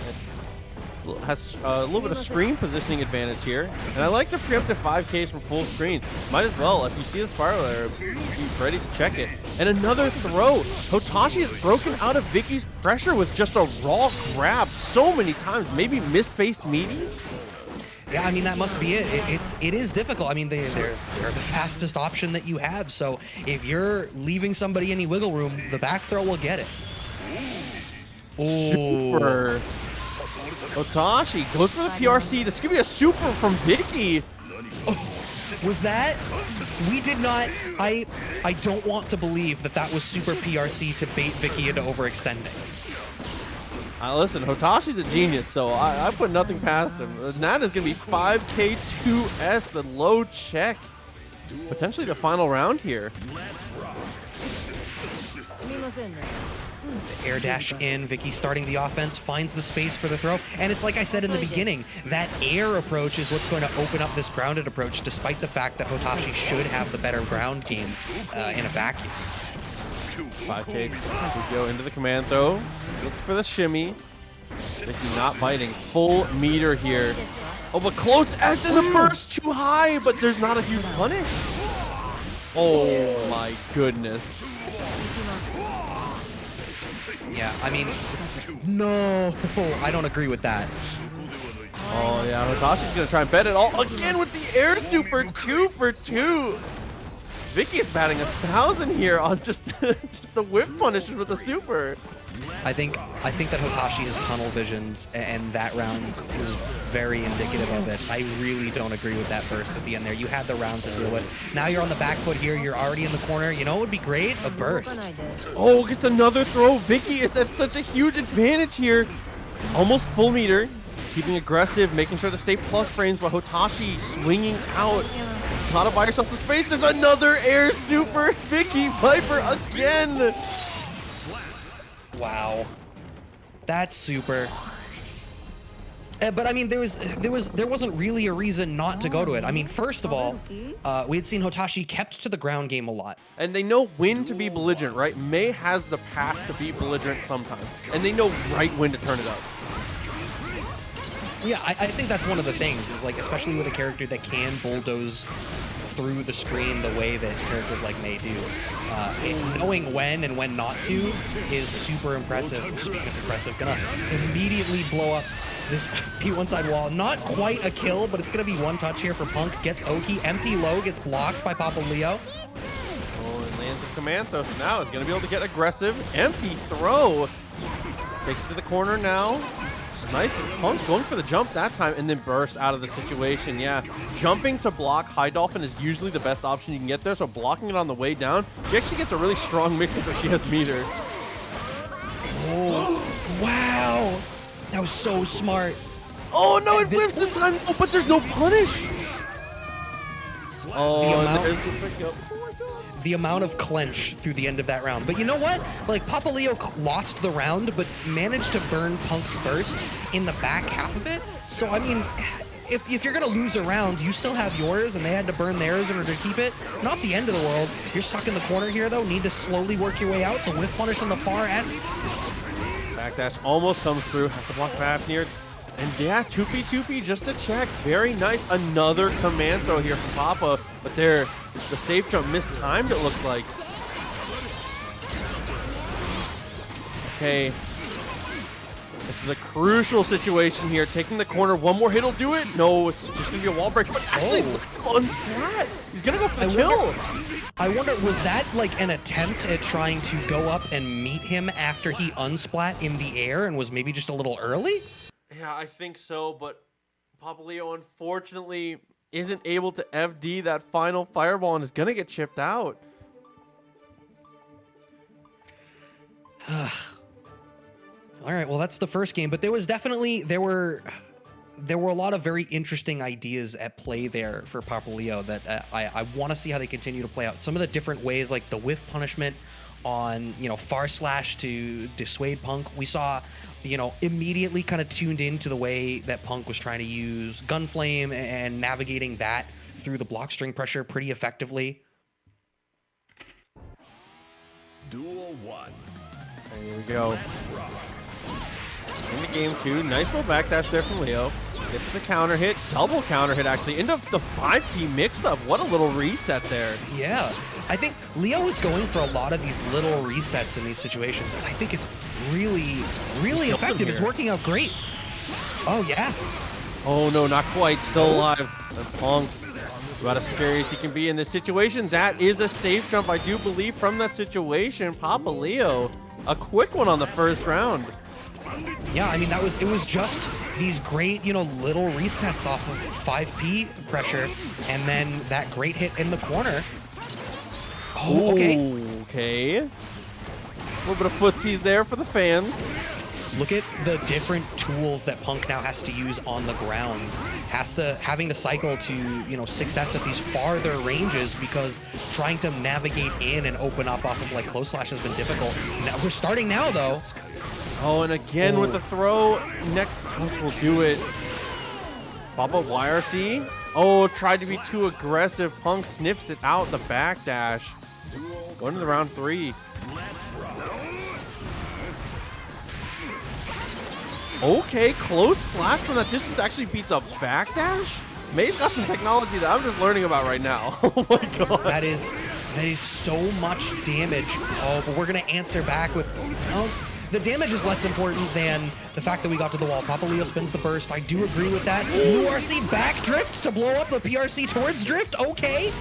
Speaker 2: Has a little bit of screen positioning advantage here, and I like the preemptive 5Ks from full screen. Might as well, if you see the spiral arrow, be ready to check it. And another throw. Hotashi has broken out of Vicky's pressure with just a raw grab so many times. Maybe misspaced meaties.
Speaker 1: Yeah, I mean, that must be it. It is difficult. I mean, they're the fastest option that you have. So if you're leaving somebody any wiggle room, the back throw will get it.
Speaker 2: Super. Hotashi goes for the PRC. This could be a super from Vicky.
Speaker 1: Oh, was that? We did not. I don't want to believe that was super PRC to bait Vicky into overextending.
Speaker 2: Listen, Hotashi's a genius, so I put nothing past him. That is going to be 5K2S, the low check. Potentially the final round here.
Speaker 1: The air dash in, Vicky starting the offense, finds the space for the throw, and it's like I said in the beginning, that air approach is what's going to open up this grounded approach, despite the fact that Hotashi should have the better ground game in a vacuum.
Speaker 2: 5K, we go into the command throw, look for the shimmy. Vicky not biting, full meter here. Oh, but close S in the burst, too high, but there's not a huge punish. Oh my goodness.
Speaker 1: Yeah, I mean, no, I don't agree with that.
Speaker 2: Oh yeah, Hotashi's gonna try and bet it all again with the air super, 2 for 2. Vicky is batting 1,000 here on just the whiff punishes with the super.
Speaker 1: I think that Hotashi is tunnel visioned, and that round is very indicative of it. I really don't agree with that burst at the end there. You had the round to deal with. Now you're on the back foot here. You're already in the corner. You know what would be great? A burst.
Speaker 2: Oh, gets another throw. Vicky is at such a huge advantage here. Almost full meter. Keeping aggressive, making sure to stay plus frames, while Hotashi swinging out. Gotta buy yourself some space. There's another air super. VickiViper again.
Speaker 1: Wow. That's super. But I mean, there wasn't really a reason not to go to it. I mean, first of all, we had seen Hotashi kept to the ground game a lot.
Speaker 2: And they know when to be belligerent, right? Mei has the pass to be belligerent sometimes, and they know right when to turn it up.
Speaker 1: Yeah, I think that's one of the things, is like, especially with a character that can bulldoze through the screen the way that characters like Mei do. Knowing when and when not to is super impressive. Speaking of impressive, gonna immediately blow up this P1 side wall. Not quite a kill, but it's gonna be one touch here for Punk. Gets Oki, empty low, gets blocked by Papa Leo.
Speaker 2: Oh, and lands the command throw. So now it's gonna be able to get aggressive. Empty throw. Takes it to the corner now. Nice. Punk going for the jump that time and then burst out of the situation. Yeah, jumping to block High Dolphin is usually the best option you can get there. So blocking it on the way down, she actually gets a really strong mix-up if she has meter.
Speaker 1: Oh, wow. That was so smart.
Speaker 2: Oh, no, it whips this time. Oh, but there's no punish. Oh,
Speaker 1: the amount of clench through the end of that round. But you know what? Like, Papa Leo lost the round, but managed to burn Punk's burst in the back half of it. So, I mean, if you're going to lose a round, you still have yours, and they had to burn theirs in order to keep it. Not the end of the world. You're stuck in the corner here, though. Need to slowly work your way out. The whiff punish on the far S.
Speaker 2: Backdash almost comes through. Has to block Fafnir. And yeah, 2P just to check. Very nice. Another command throw here from Papa. But there, the safe jump mistimed, it looked like. Okay. This is a crucial situation here. Taking the corner. One more hit will do it. No, it's just going to be a wall break. But actually, let's unsplat. He's going to go for the kill.
Speaker 1: I wonder, was that like an attempt at trying to go up and meet him after he unsplat in the air and was maybe just a little early?
Speaker 2: Yeah, I think so, but Papa Leo unfortunately isn't able to FD that final fireball and is going to get chipped out.
Speaker 1: All right, well, that's the first game, but there was definitely, there were a lot of very interesting ideas at play there for Papa Leo that I want to see how they continue to play out. Some of the different ways, like the whiff punishment on, you know, far slash to dissuade Punk. We saw, you know, immediately kind of tuned into the way that Punk was trying to use Gunflame and navigating that through the block string pressure pretty effectively.
Speaker 3: Duel 1.
Speaker 2: Here we go. Into game 2. Nice little backdash there from Leo. Gets the counter hit. Double counter hit, actually. Into the 5P mix-up. What a little reset there.
Speaker 1: Yeah. I think Leo is going for a lot of these little resets in these situations, and I think it's really, really effective. It's working out great. Oh, yeah.
Speaker 2: Oh, no, not quite. Still alive. And Punk, about as scary as he can be in this situation. That is a safe jump, I do believe, from that situation. Papa Leo, a quick one on the first round.
Speaker 1: Yeah, I mean, it was just these great, you know, little resets off of 5P pressure, and then that great hit in the corner. Oh, okay.
Speaker 2: Okay. A little bit of footsies there for the fans.
Speaker 1: Look at the different tools that Punk now has to use on the ground. Having to cycle to, you know, success at these farther ranges because trying to navigate in and open up off of like close slash has been difficult. Now we're starting now though.
Speaker 2: Oh, and again with the throw. Next touch will do it. Papa YRC. Oh, tried to be too aggressive. Punk sniffs it out the backdash. Going to the round 3. Okay, close slash from that distance actually beats a backdash? Mei's got some technology that I'm just learning about right now. Oh my god.
Speaker 1: That is so much damage. Oh, but we're gonna answer back with, the damage is less important than the fact that we got to the wall. Papa Leo spins the burst. I do agree with that. URC back drift to blow up the PRC towards drift. Okay.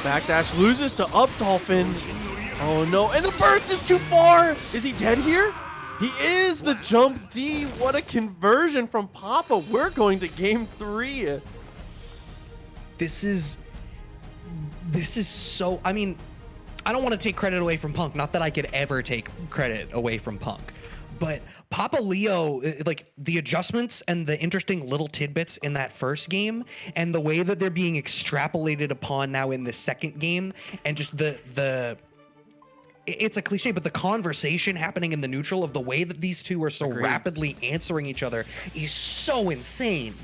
Speaker 2: Backdash loses to up Dolphin. Oh no, and the burst is too far. Is he dead here? He is the jump D. What a conversion from Papa. We're going to game 3.
Speaker 1: This is so, I mean, I don't want to take credit away from Punk. Not that I could ever take credit away from Punk. But Papa Leo, like the adjustments and the interesting little tidbits in that first game and the way that they're being extrapolated upon now in the second game and just the it's a cliche, but the conversation happening in the neutral of the way that these two are so
Speaker 2: Agreed.
Speaker 1: rapidly answering each other is so insane.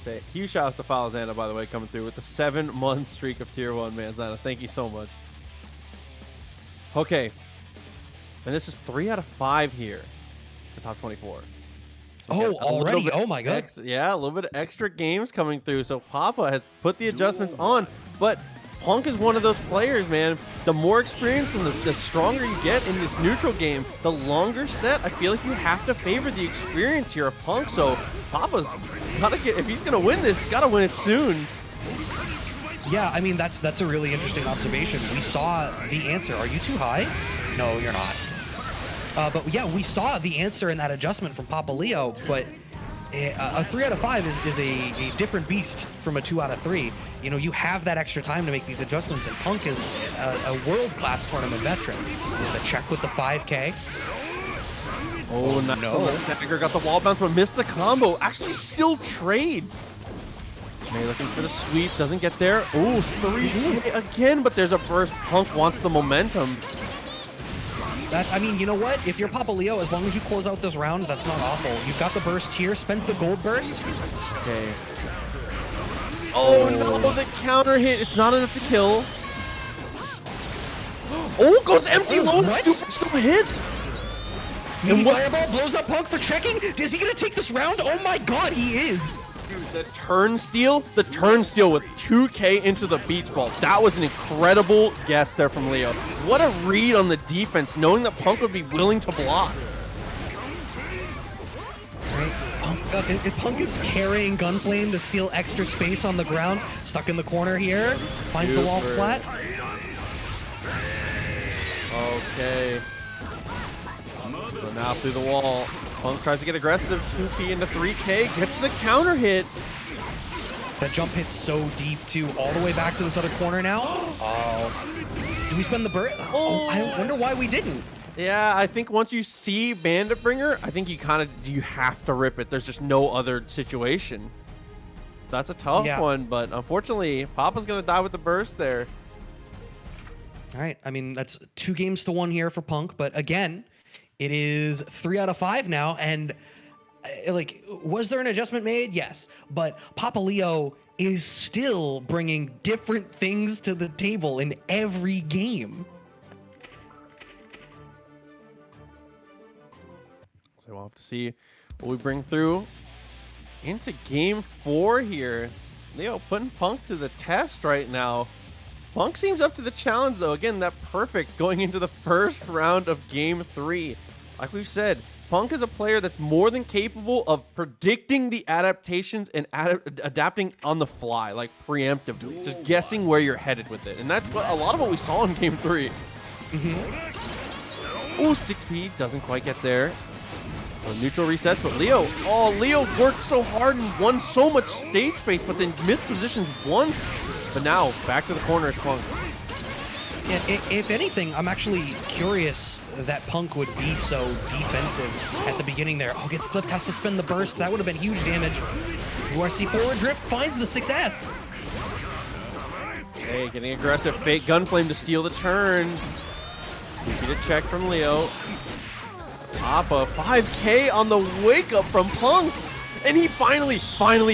Speaker 2: Say huge shout outs to Falzana, by the way, coming through with the 7-month streak of tier 1, man. Zana, thank you so much. Okay. And this is 3 out of 5 here for top 24.
Speaker 1: Oh, already? Oh my god.
Speaker 2: Yeah, a little bit of extra games coming through. So Papa has put the adjustments on, but Punk is one of those players, man. The more experience and the stronger you get in this neutral game, the longer set, I feel like you have to favor the experience here of Punk. So Papa's gotta get, if he's gonna win this, gotta win it soon.
Speaker 1: Yeah, I mean, that's a really interesting observation. We saw the answer. Are you too high? No, you're not. But yeah, we saw the answer in that adjustment from Papa Leo, but a 3 out of 5 is a different beast from a 2 out of 3. You know, you have that extra time to make these adjustments, and Punk is a world-class tournament veteran. The check with the 5K.
Speaker 2: Oh, nice.
Speaker 1: No.
Speaker 2: Stagger got the wall bounce, but missed the combo. Actually still trades. May looking for the sweep, doesn't get there. Oh, 3K again, but there's a burst. Punk wants the momentum.
Speaker 1: I mean, you know what? If you're Papa Leo, as long as you close out this round, that's not awful. You've got the burst here, spends the gold burst.
Speaker 2: Okay. Oh no, the counter hit. It's not enough to kill. Oh, goes empty low.
Speaker 1: What?
Speaker 2: Still hits.
Speaker 1: And Fireball blows up Punk for checking. Is he gonna take this round? Oh my god, he is.
Speaker 2: Dude, the turnstile with 2K into the beach ball. That was an incredible guess there from Leo. What a read on the defense, knowing that Punk would be willing to block.
Speaker 1: Punk is carrying Gunflame to steal extra space on the ground. Stuck in the corner here. Finds the wall splat.
Speaker 2: Okay. So now through the wall. Punk tries to get aggressive. 2P into 3K. Gets the counter hit.
Speaker 1: That jump hits so deep, too. All the way back to this other corner now. Oh. Do we spend the burst? Oh, I wonder why we didn't.
Speaker 2: Yeah, I think once you see Bandit Bringer, I think you have to rip it. There's just no other situation. That's a tough one, but unfortunately, Papa's gonna die with the burst there.
Speaker 1: All right, I mean, that's 2 games to 1 here for Punk, but again, it is 3 out of 5 now, and like, was there an adjustment made? Yes, but Papa Leo is still bringing different things to the table in every game.
Speaker 2: So we'll have to see what we bring through into game 4 here. Leo putting Punk to the test right now. Punk seems up to the challenge, though. Again, that perfect going into the first round of game 3. Like we've said, Punk is a player that's more than capable of predicting the adaptations and adapting on the fly, like preemptively, just guessing where you're headed with it. And that's what a lot of what we saw in game 3. Oh, 6P doesn't quite get there. So neutral resets, but Leo worked so hard and won so much stage space, but then missed positions once. But now, back to the corner is Punk.
Speaker 1: Yeah, if anything, I'm actually curious that Punk would be so defensive at the beginning there. Oh, gets clipped, has to spin the burst. That would have been huge damage. URC forward drift finds the 6S.
Speaker 2: Hey, getting aggressive. Fake Gunflame to steal the turn. Easy to check from Leo. Papa, 5K on the wake up from Punk. And he finally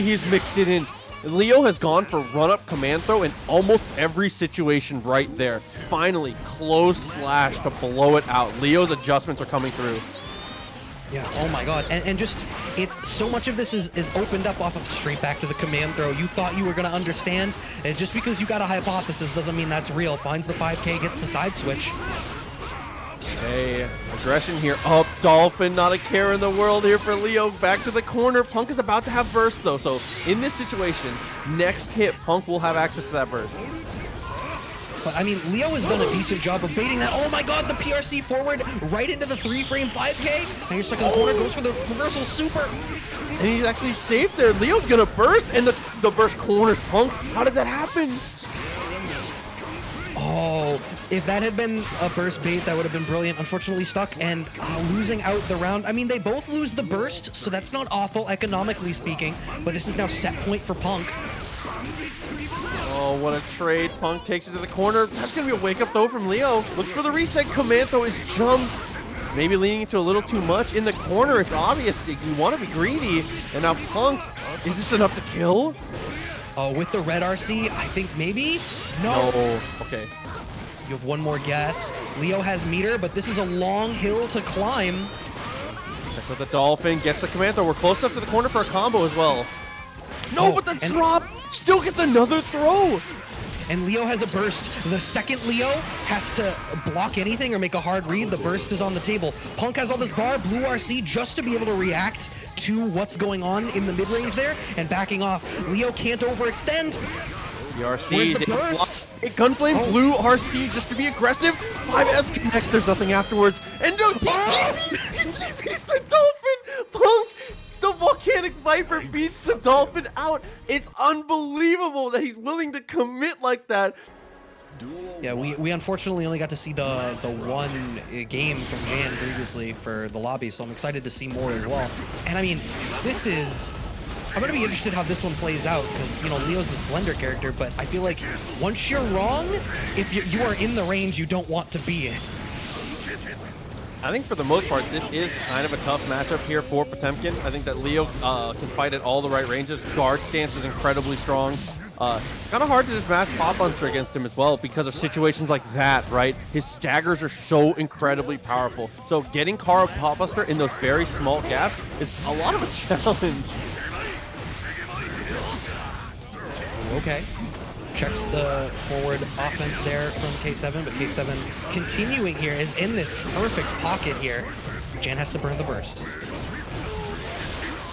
Speaker 2: he's mixed it in. Leo has gone for run-up command throw in almost every situation right there. Finally, close slash to blow it out. Leo's adjustments are coming through.
Speaker 1: Yeah, oh my god. And just, it's so much of this is opened up off of straight back to the command throw. You thought you were going to understand, and just because you got a hypothesis doesn't mean that's real. Finds the 5K, gets the side switch.
Speaker 2: Hey, aggression here. Up, Dolphin, not a care in the world here for Leo. Back to the corner. Punk is about to have burst, though. So, in this situation, next hit, Punk will have access to that burst.
Speaker 1: But, I mean, Leo has done a decent job of baiting that. Oh my god, the PRC forward right into the 3-frame 5K. Now you're stuck in the corner, goes for the reversal super.
Speaker 2: And he's actually safe there. Leo's going to burst, and the burst corners Punk. How did that happen?
Speaker 1: Oh, if that had been a burst bait, that would have been brilliant. Unfortunately stuck and losing out the round. I mean, they both lose the burst, so that's not awful economically speaking, but this is now set point for Punk.
Speaker 2: Oh, what a trade. Punk takes it to the corner. That's going to be a wake-up, though, from Leo. Looks for the reset. Command, though, is jumped. Maybe leaning into a little too much. In the corner, it's obvious. You want to be greedy. And now Punk, is this enough to kill?
Speaker 1: Oh, with the red RC, I think maybe?
Speaker 2: No. Okay.
Speaker 1: You have one more guess. Leo has meter, but this is a long hill to climb.
Speaker 2: Check with the Dolphin. Gets the command, though. We're close enough to the corner for a combo as well. No, but the drop still gets another throw.
Speaker 1: And Leo has a burst. The second Leo has to block anything or make a hard read. The burst is on the table. Punk has all this bar, blue RC, just to be able to react to what's going on in the mid-range there and backing off. Leo can't overextend.
Speaker 2: The RC
Speaker 1: Where's
Speaker 2: is
Speaker 1: the burst?
Speaker 2: a Gunflame blue RC just to be aggressive. 5S connects, there's nothing afterwards. And no, he TPs the Dolphin. Punk, the Volcanic Viper beats the Dolphin out. It's unbelievable that he's willing to commit like that.
Speaker 1: Yeah, we unfortunately only got to see the one game from Jan previously for the lobby, so I'm excited to see more as well. And I mean, I'm gonna be interested how this one plays out because, you know, Leo's this blender character, but I feel like once you're wrong, if you are in the range you don't want to be in.
Speaker 2: I think for the most part, this is kind of a tough matchup here for Potemkin. I think that Leo can fight at all the right ranges. Guard stance is incredibly strong. It's kind of hard to just match Pop Monster against him as well because of situations like that, right? His staggers are so incredibly powerful. So getting Kara Pop Monster in those very small gaps is a lot of a challenge.
Speaker 1: Okay. Checks the forward offense there from K7, but K7 continuing here is in this perfect pocket here. Jan has to burn the burst.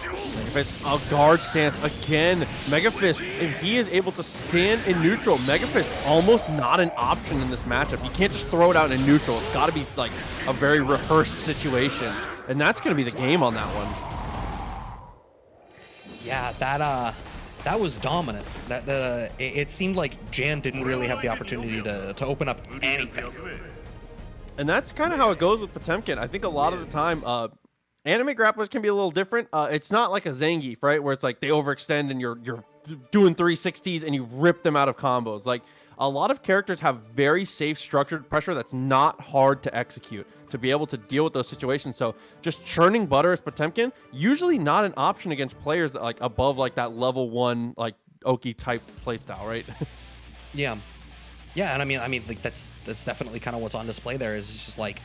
Speaker 2: Megafist, a guard stance again. Megafist, if he is able to stand in neutral, Megafist almost not an option in this matchup. You can't just throw it out in neutral. It's got to be like a very rehearsed situation, and that's going to be the game on that one.
Speaker 1: Yeah, that was dominant. It seemed like Jan didn't really have the opportunity to open up anything.
Speaker 2: And that's kind of how it goes with Potemkin. I think a lot of the time, anime grapplers can be a little different. It's not like a Zangief, right? Where it's like they overextend and you're doing 360s and you rip them out of combos. Like a lot of characters have very safe structured pressure that's not hard to execute to be able to deal with those situations. So just churning butter as Potemkin, usually not an option against players that like above like that level 1 like Oki type playstyle, right?
Speaker 1: Yeah. Yeah, and I mean like that's definitely kind of what's on display there is just like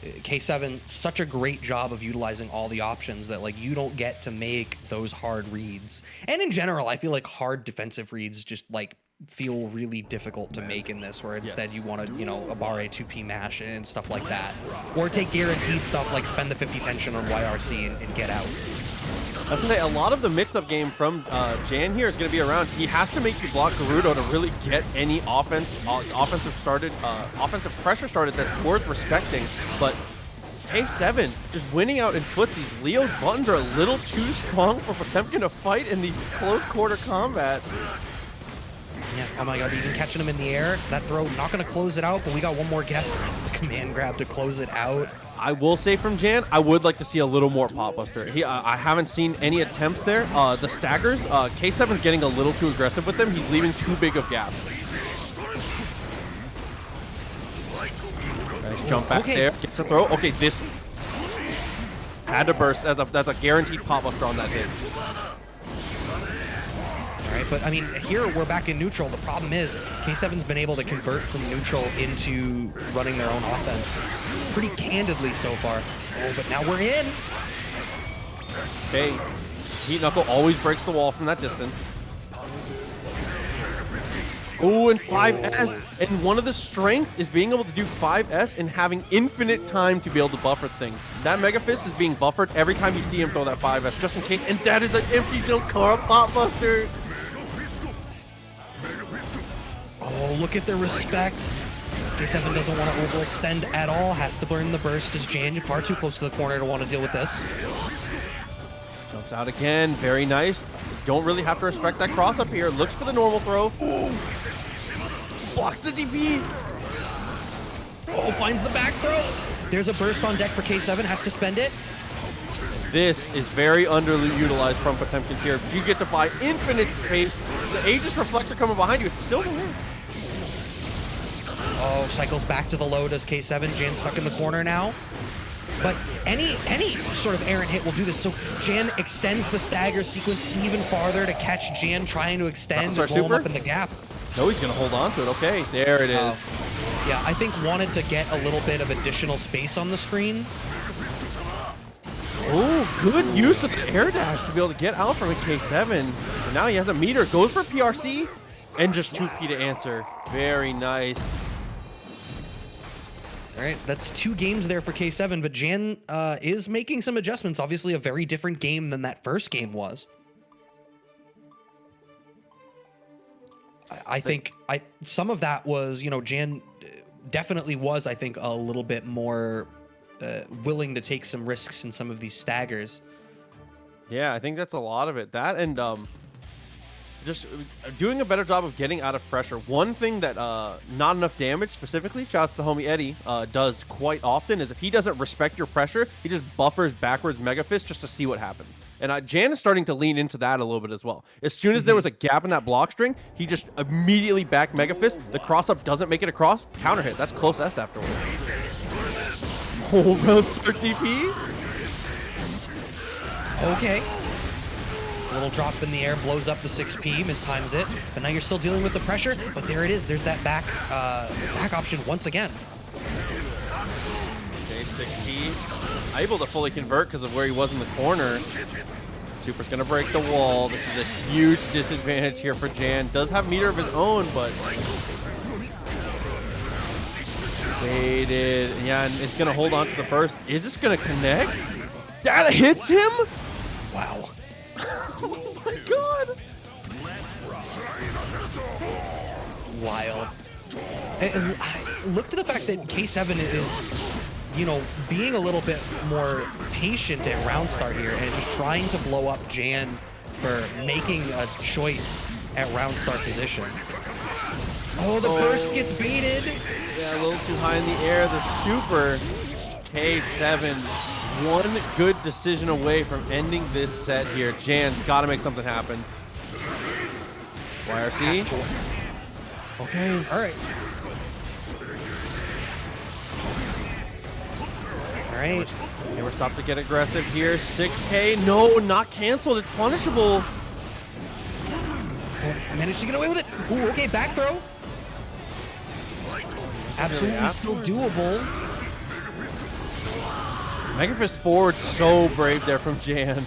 Speaker 1: K7 such a great job of utilizing all the options that like you don't get to make those hard reads. And in general, I feel like hard defensive reads just like feel really difficult to make in this, where instead you want to, you know, a bar a 2P mash and stuff like that, or take guaranteed stuff like spend the 50 tension on YRC and get out.
Speaker 2: I was gonna say, a lot of the mix-up game from Jan here is going to be around. He has to make you block Gerudo to really get any offensive pressure started that's worth respecting. But K7 just winning out in footsies. Leo's buttons are a little too strong for Potemkin to fight in these close quarter combat.
Speaker 1: Yeah, oh my god, even catching him in the air. That throw not going to close it out, but we got one more guess. It's the command grab to close it out.
Speaker 2: I will say from Jan, I would like to see a little more Pop Buster. I haven't seen any attempts there. The staggers, K7's getting a little too aggressive with them. He's leaving too big of gaps. Nice jump back there. Gets a throw. Okay, this had to burst. That's a guaranteed Pop Buster on that hit.
Speaker 1: Right, but I mean, here we're back in neutral. The problem is K7's been able to convert from neutral into running their own offense pretty candidly so far. Oh, but now we're in.
Speaker 2: Okay, Heat Knuckle always breaks the wall from that distance. Oh, and 5S. And one of the strengths is being able to do 5S and having infinite time to be able to buffer things. That Mega Fist is being buffered every time you see him throw that 5S, just in case. And that is an empty jump Kara Pop Buster.
Speaker 1: Oh, look at the respect. K7 doesn't want to overextend at all. Has to burn the burst as Jan far too close to the corner to want to deal with this.
Speaker 2: Jumps out again. Very nice. Don't really have to respect that cross up here. Looks for the normal throw. Blocks the DP.
Speaker 1: Oh, finds the back throw. There's a burst on deck for K7. Has to spend it.
Speaker 2: This is very underutilized from Potemkin here. You get to buy infinite space. The Aegis Reflector coming behind you. It's still there.
Speaker 1: Oh, cycles back to the low. Does K7. Jan stuck in the corner now. But any sort of errant hit will do this. So Jan extends the stagger sequence even farther to catch Jan trying to extend and blow him up in the gap.
Speaker 2: No, he's going to hold on to it. Okay, there it is.
Speaker 1: Yeah, I think wanted to get a little bit of additional space on the screen.
Speaker 2: Oh, good use of the air dash to be able to get out from a K7. And now he has a meter, goes for PRC, and just 2P to answer. Very nice.
Speaker 1: All right, that's 2 games there for K7, but Jan is making some adjustments. Obviously, a very different game than that first game was. I think some of that was, you know, Jan definitely was, I think, a little bit more willing to take some risks in some of these staggers.
Speaker 2: Yeah, I think that's a lot of it. That and just doing a better job of getting out of pressure. One thing that not enough damage specifically, shouts to the homie Eddie, does quite often is if he doesn't respect your pressure, he just buffers backwards Mega Fist just to see what happens. And Jan is starting to lean into that a little bit as well. As soon as there was a gap in that block string, he just immediately back Mega Fist. The cross up doesn't make it across. Counter hit. That's close S afterwards. Oh, round start DP.
Speaker 1: Okay. A little drop in the air, blows up the 6P, mistimes it. But now you're still dealing with the pressure. But there it is. There's that back option once again.
Speaker 2: Okay, 6P. Able to fully convert because of where he was in the corner. Super's going to break the wall. This is a huge disadvantage here for Jan. Does have meter of his own, but... Waited. Yeah, and it's going to hold on to the burst. Is this going to connect? That hits him?
Speaker 1: Wow.
Speaker 2: Oh my god.
Speaker 1: Wild. And look to the fact that K7 is, you know, being a little bit more patient at round start here and just trying to blow up Jan for making a choice at round start position. Oh, the burst gets baited.
Speaker 2: Yeah, a little too high in the air. The super K7, one good decision away from ending this set here. Jan, gotta make something happen. YRC. Okay.
Speaker 1: All right. All right.
Speaker 2: Never stop to get aggressive here. 6K. No, not canceled. It's punishable.
Speaker 1: Managed to get away with it. Ooh, okay, back throw. Absolutely still doable.
Speaker 2: Mega Fist forward, so brave there from Jan.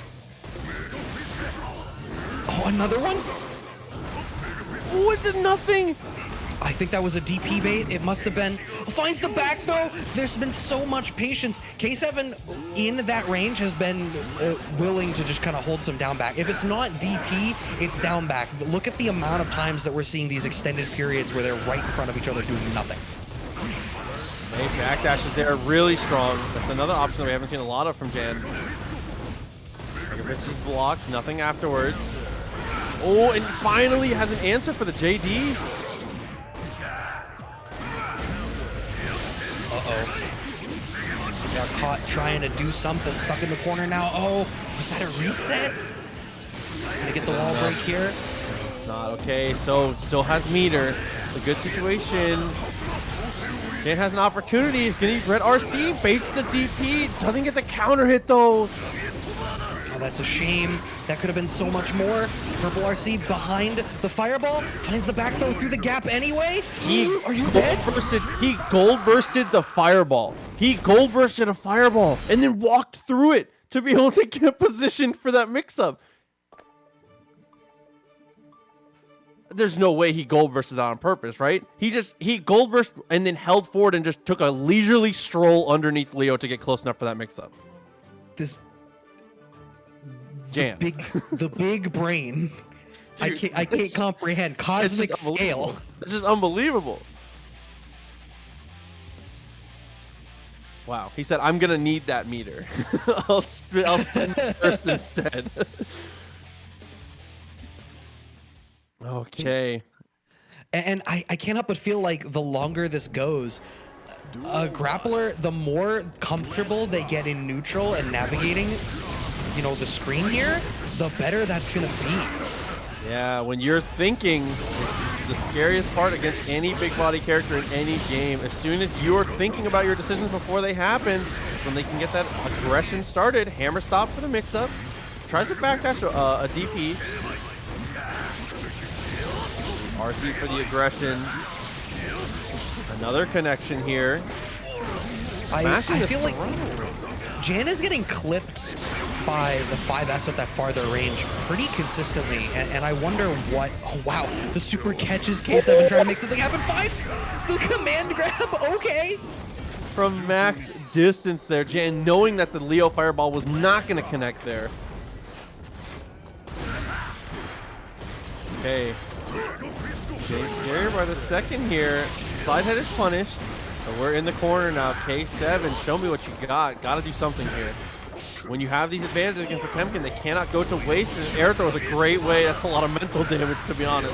Speaker 1: Oh, another one?
Speaker 2: Oh, it did nothing.
Speaker 1: I think that was a DP bait. It must have been. Finds the back throw. There's been so much patience. K7 in that range has been willing to just kind of hold some down back. If it's not DP, it's down back. Look at the amount of times that we're seeing these extended periods where they're right in front of each other doing nothing.
Speaker 2: Hey, backdash is there, really strong. That's another option that we haven't seen a lot of from Jan. Mega Fist is blocked, nothing afterwards. Oh, and finally has an answer for the JD.
Speaker 1: Uh-oh. Got caught trying to do something, stuck in the corner now. Oh, was that a reset? Gonna get the wall break here.
Speaker 2: It's not okay, so still has meter. It's a good situation. Jan has an opportunity. He's gonna use red RC, baits the DP, doesn't get the counter hit though.
Speaker 1: Oh, that's a shame. That could have been so much more. Purple RC behind the fireball, finds the back throw through the gap anyway. Are you dead?
Speaker 2: He gold bursted the fireball. He gold bursted a fireball and then walked through it to be able to get positioned for that mix-up. There's no way he gold bursted on purpose, right? He gold burst and then held forward and just took a leisurely stroll underneath Leo to get close enough for that mix-up.
Speaker 1: This
Speaker 2: Jan.
Speaker 1: the big brain. Dude, I can't comprehend cosmic scale.
Speaker 2: This is unbelievable. Wow. He said, "I'm gonna need that meter. I'll spend it first instead." Okay.
Speaker 1: And I can't help but feel like the longer this goes, a grappler, the more comfortable they get in neutral and navigating, you know, the screen here, the better that's gonna be.
Speaker 2: Yeah, when you're thinking, it's the scariest part against any big body character in any game. As soon as you're thinking about your decisions before they happen, that's when they can get that aggression started. Hammer stop for the mix-up. Tries to backdash a DP. RC for the aggression. Another connection here.
Speaker 1: I feel like Jan is getting clipped by the 5S at that farther range pretty consistently, and I wonder what. Oh wow, the super catches K7 trying to make something happen. Finds the command grab. Okay.
Speaker 2: From max distance there, Jan knowing that the Leo Fireball was not going to connect there. Okay. Getting scarier by the second here. Slide head is punished. So we're in the corner now. K7, show me what you got. Got to do something here. When you have these advantages against Potemkin, they cannot go to waste. And air throw is a great way. That's a lot of mental damage, to be honest.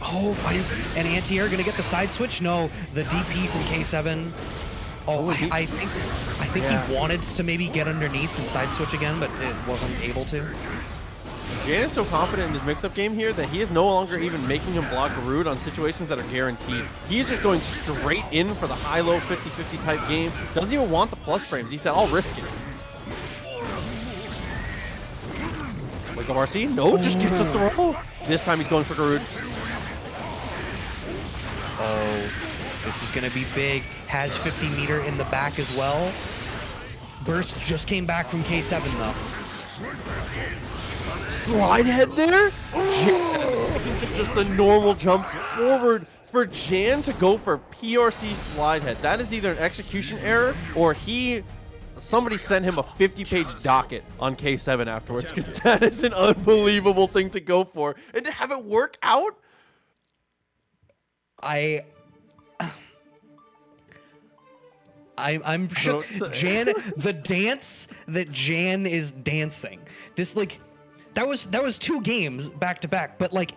Speaker 1: Oh, finds an anti-air. Gonna get the side switch? No, the DP from K7. Oh, I think he wanted to maybe get underneath and side switch again, but it wasn't able to.
Speaker 2: Jan is so confident in his mix-up game here that he is no longer even making him block Garud on situations that are guaranteed. He is just going straight in for the high-low 50-50 type game. Doesn't even want the plus frames. He said, I'll risk it. Wake up RC? No, just gets the throw. This time he's going for Garud.
Speaker 1: Oh, this is going to be big. Has 50 meter in the back as well. Burst just came back from K7 though.
Speaker 2: Slide head there? Just the normal jump forward for Jan to go for PRC slide head. That is either an execution error or somebody sent him a 50-page docket on K7 afterwards. That is an unbelievable thing to go for. And to have it work out?
Speaker 1: I'm sure Jan, the dance that Jan is dancing. This like that was 2 games back to back, but like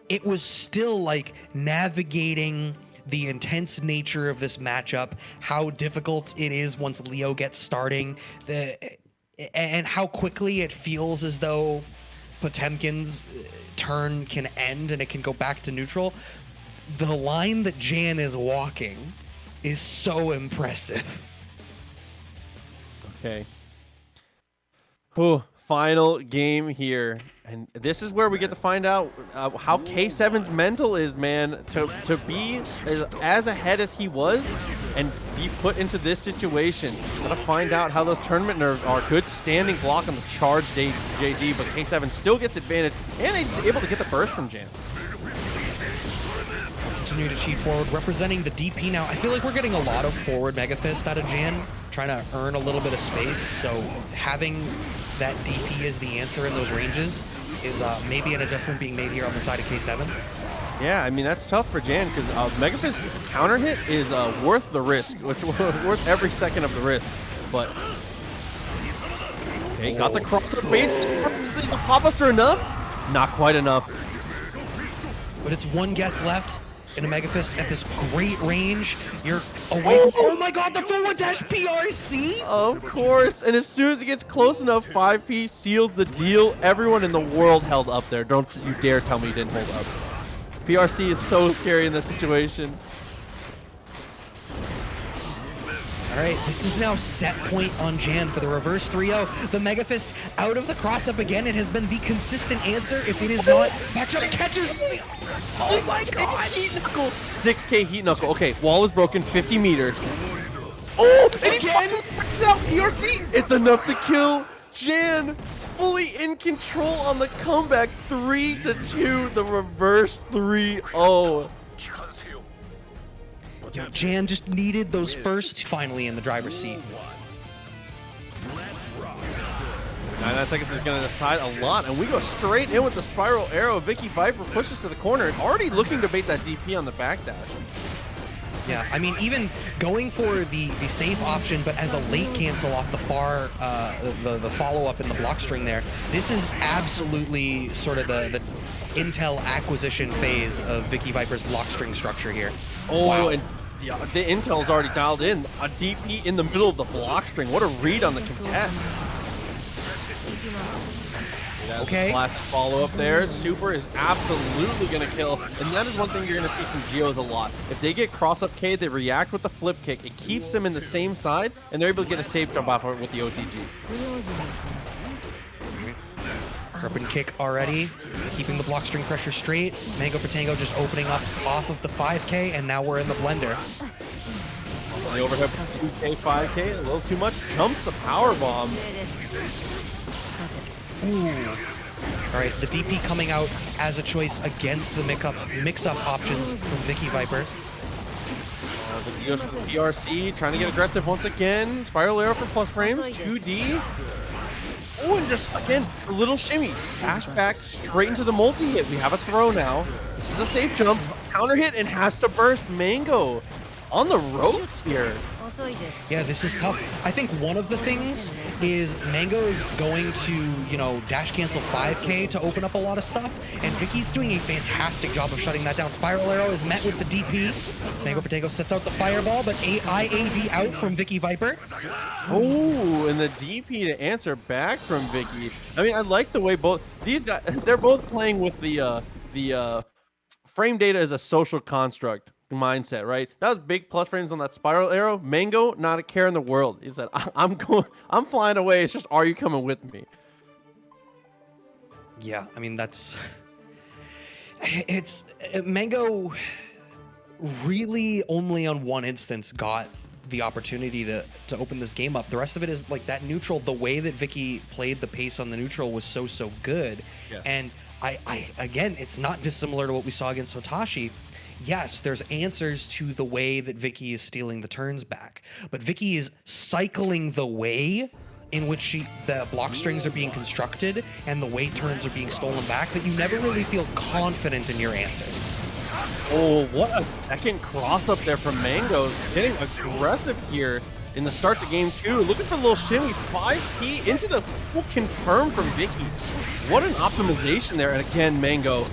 Speaker 1: it was still like navigating the intense nature of this matchup, how difficult it is once Leo gets starting, and how quickly it feels as though Potemkin's turn can end and it can go back to neutral. The line that Jan is walking is so impressive.
Speaker 2: Okay. Ooh, final game here. And this is where we get to find out how K7's mental is, man. To be as ahead as he was and be put into this situation. Gotta find out how those tournament nerves are. Good standing block on the charge JD, but K7 still gets advantage and he's able to get the burst from Jan.
Speaker 1: Continue to cheat forward, representing the DP now. I feel like we're getting a lot of forward Mega Fist out of Jan, trying to earn a little bit of space. So having that DP as the answer in those ranges is maybe an adjustment being made here on the side of K7.
Speaker 2: Yeah, I mean, that's tough for Jan because Mega Fist counter hit is worth the risk, which worth every second of the risk. But okay, got the crossover baits. Is the pop buster enough? Not quite enough.
Speaker 1: But it's one guess left. In a Mega Fist at this great range, you're away from, oh my god, the forward dash PRC?
Speaker 2: Of course, and as soon as it gets close enough, 5P seals the deal. Everyone in the world held up there. Don't you dare tell me you didn't hold up. PRC is so scary in that situation.
Speaker 1: All right, this is now set point on Jan for the reverse 3-0. The Mega Fist out of the cross-up again. It has been the consistent answer. If it is not, back up catches. Oh my god!
Speaker 2: Heat knuckle. 6K heat knuckle. Okay, wall is broken, 50 meters. Oh, and
Speaker 1: again?
Speaker 2: He breaks out PRC. It's enough to kill Jan. Fully in control on the comeback. 3-2, the reverse 3-0.
Speaker 1: Jan just needed those first finally in the driver's seat.
Speaker 2: 9 seconds is going to decide a lot, and we go straight in with the spiral arrow. VickiViper pushes to the corner, already looking to bait that DP on the backdash.
Speaker 1: Yeah, I mean, even going for the safe option, but as a late cancel off the far, the follow-up in the block string there, this is absolutely sort of the Intel acquisition phase of VickiViper's block string structure here.
Speaker 2: Oh,
Speaker 1: wow.
Speaker 2: And Yeah, the intel's already dialed in. A DP in the middle of the block string. What a read on the contest.
Speaker 1: Okay.
Speaker 2: Classic follow-up there. Super is absolutely going to kill. And that is one thing you're going to see from Geos a lot. If they get cross-up K, they react with the flip kick. It keeps them in the same side, and they're able to get a safe jump off of it with the OTG.
Speaker 1: Gripping kick already, keeping the block string pressure straight. Mango for Tango just opening up off of the 5K, and now we're in the blender.
Speaker 2: The overhead 2K, 5K, a little too much. Jumps the power bomb.
Speaker 1: Ooh. All right, the DP coming out as a choice against the mix-up options from VickiViper.
Speaker 2: The goes for the PRC, trying to get aggressive once again. Spiral arrow for plus frames, 2D. Oh, and just, again, a little shimmy. Dash back straight into the multi-hit. We have a throw now. This is a safe jump. Counter hit and has to burst. Mango on the ropes here.
Speaker 1: Yeah, this is tough. I think one of the things is Mango's going to, you know, dash cancel 5K to open up a lot of stuff, and Vicky's doing a fantastic job of shutting that down. Spiral arrow is met with the DP. Mango for Tango sets out the fireball, but IAD out from VickiViper.
Speaker 2: Oh, and the DP to answer back from Vicky. I mean, I like the way both these guys, they're both playing with the frame data as a social construct mindset, right? That was big plus frames on that spiral arrow. Mango, not a care in the world. He said, I'm flying away. It's just, are you coming with me?
Speaker 1: Yeah, I mean, Mango really only on one instance got the opportunity to open this game up. The rest of it is like that neutral. The way that Vicky played the pace on the neutral was so good.
Speaker 2: Yes.
Speaker 1: And I again, it's not dissimilar to what we saw against Hotashi. Yes, there's answers to the way that Vicky is stealing the turns back, but Vicky is cycling the way in which the block strings are being constructed and the way turns are being stolen back that you never really feel confident in your answers.
Speaker 2: Oh, what a second cross up there from Mango. Getting aggressive here in the start to game 2. Looking for a little shimmy. 5P into the full confirm from Vicky. What an optimization there. And again, Mango.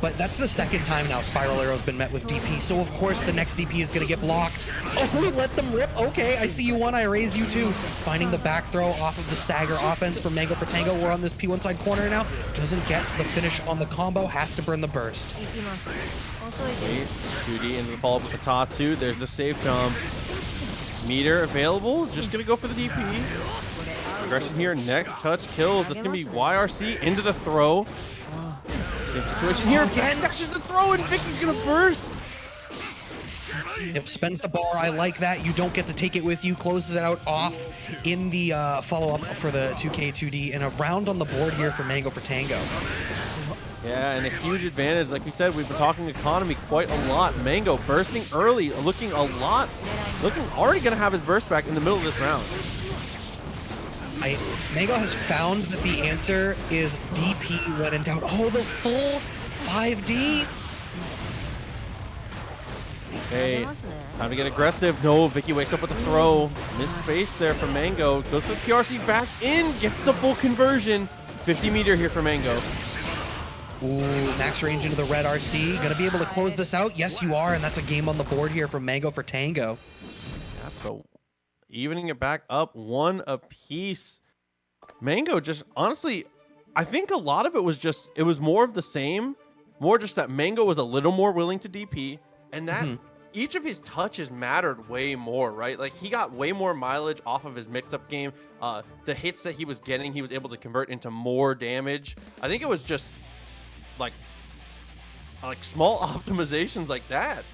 Speaker 1: But that's the second time now Spiral Arrow's been met with DP, so of course the next DP is going to get blocked. Oh, we let them rip. Okay, I see you one, I raise you two. Finding the back throw off of the stagger offense from Mango for Tango. We're on this P1 side corner now. Doesn't get the finish on the combo, has to burn the burst.
Speaker 2: 2D into the follow-up with the Tatsu. There's the safe jump. Meter available. Just going to go for the DP. Aggression here. Next touch kills. That's going to be YRC into the throw. Same situation here again. That's just the throw, and Vicky's gonna burst.
Speaker 1: It spends the bar. I like that. You don't get to take it with you. Closes it out off in the follow-up for the 2K 2D, and a round on the board here for Mango for Tango.
Speaker 2: Yeah, and a huge advantage. Like we said, we've been talking economy quite a lot. Mango bursting early, looking already gonna have his burst back in the middle of this round.
Speaker 1: Mango has found that the answer is DP when in doubt. Oh, the full 5D.
Speaker 2: Okay, time to get aggressive. No, Vicky wakes up with a throw. Missed space there for Mango. Goes to the PRC back in, gets the full conversion. 50 meter here for Mango.
Speaker 1: Ooh, max range into the red RC. Gonna be able to close this out? Yes, you are, and that's a game on the board here for Mango for Tango.
Speaker 2: Yeah, so evening it back up one apiece. Mango just, honestly, I think a lot of it was just, it was more of the same. More just that Mango was a little more willing to DP, and that each of his touches mattered way more, right? Like, he got way more mileage off of his mix-up game. The hits that he was getting, he was able to convert into more damage. I think it was just like small optimizations like that.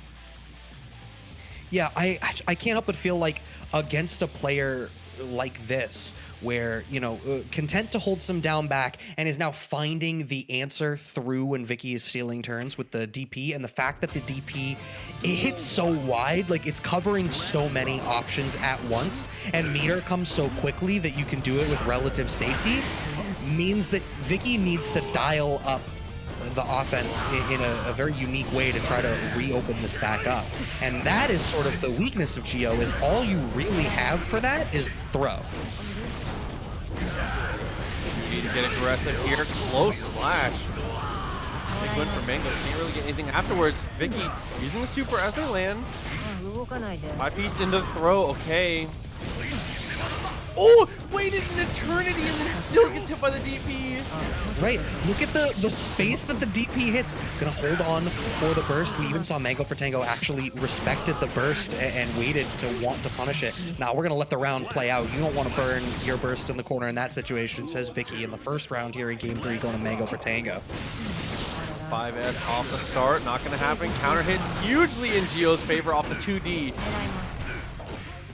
Speaker 1: Yeah, I can't help but feel like against a player like this, where, you know, content to hold some down back and is now finding the answer through when Vicky is stealing turns with the DP, and the fact that the DP, it hits so wide, like it's covering so many options at once, and meter comes so quickly that you can do it with relative safety, means that Vicky needs to dial up the offense in a very unique way to try to reopen this back up. And that is sort of the weakness of Geo, is all you really have for that is throw.
Speaker 2: You need to get aggressive here. Close slash. win for Mango. Can't really get anything afterwards. Vicky using the super as they land. 5 piece into the throw. Okay. Oh, waited an eternity and then still gets hit by the DP.
Speaker 1: Right. Look at the space that the DP hits. Gonna hold on for the burst. We even saw Mango for Tango actually respected the burst and waited to want to punish it. Now we're gonna let the round play out. You don't want to burn your burst in the corner in that situation, says Vicky in the first round here in game 3, going to Mango for Tango.
Speaker 2: 5S off the start, not gonna happen. Counter hit hugely in Gio's favor off the 2D.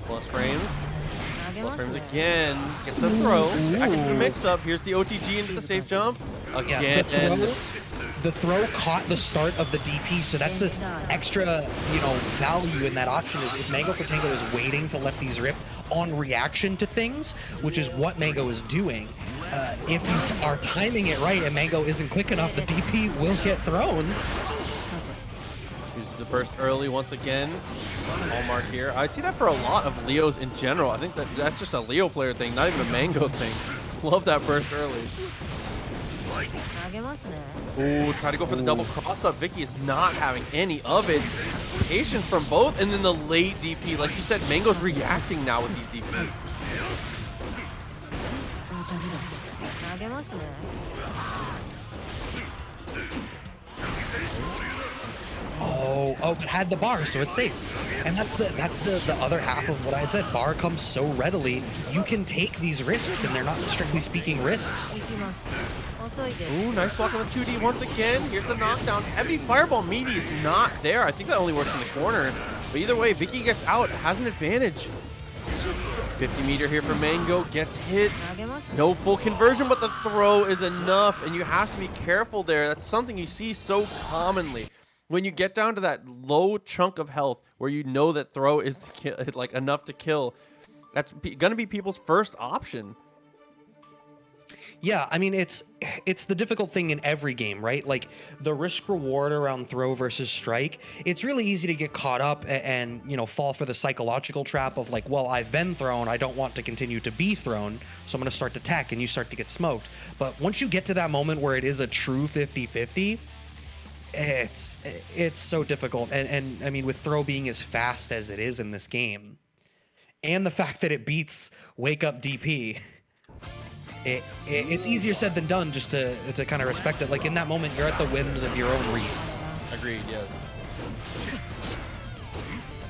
Speaker 2: Plus frames. Plus frames again. Gets the throw. Back into the mix up. Here's the OTG into the safe jump. Again.
Speaker 1: Yeah, the throw caught the start of the DP, so that's this extra, value in that option is if Mango for Tango is waiting to let these rip on reaction to things, which is what Mango is doing. If you are timing it right and Mango isn't quick enough, the DP will get thrown.
Speaker 2: Uses the burst early once again. Hallmark here. I see that for a lot of Leos in general. I think that's just a Leo player thing, not even a Mango thing. Love that burst early. Ooh, try to go for the double cross up. Vicky is not having any of it. Patience from both, and then the late DP. Like you said, Mango's reacting now with these DPs.
Speaker 1: Oh, but had the bar, so it's safe. And that's the other half of what I had said. Bar comes so readily, you can take these risks, and they're not strictly speaking risks.
Speaker 2: Ooh, nice block on the 2D once again. Here's the knockdown. Heavy fireball meaty is not there. I think that only works in the corner. But either way, Vicky gets out, has an advantage. 50 meter here for Mango, gets hit. No full conversion, but the throw is enough, and you have to be careful there. That's something you see so commonly. When you get down to that low chunk of health where you know that throw is like enough to kill, that's going to be people's first option.
Speaker 1: Yeah, I mean, it's the difficult thing in every game, right? Like the risk reward around throw versus strike, it's really easy to get caught up and fall for the psychological trap of like, well, I've been thrown, I don't want to continue to be thrown, so I'm going to start to tech, and you start to get smoked. But once you get to that moment where it is a true 50-50, it's so difficult. And I mean, with throw being as fast as it is in this game, and the fact that it beats wake up DP, it's easier said than done just to kind of respect it. Like in that moment, you're at the whims of your own reads.
Speaker 2: Agreed, yes.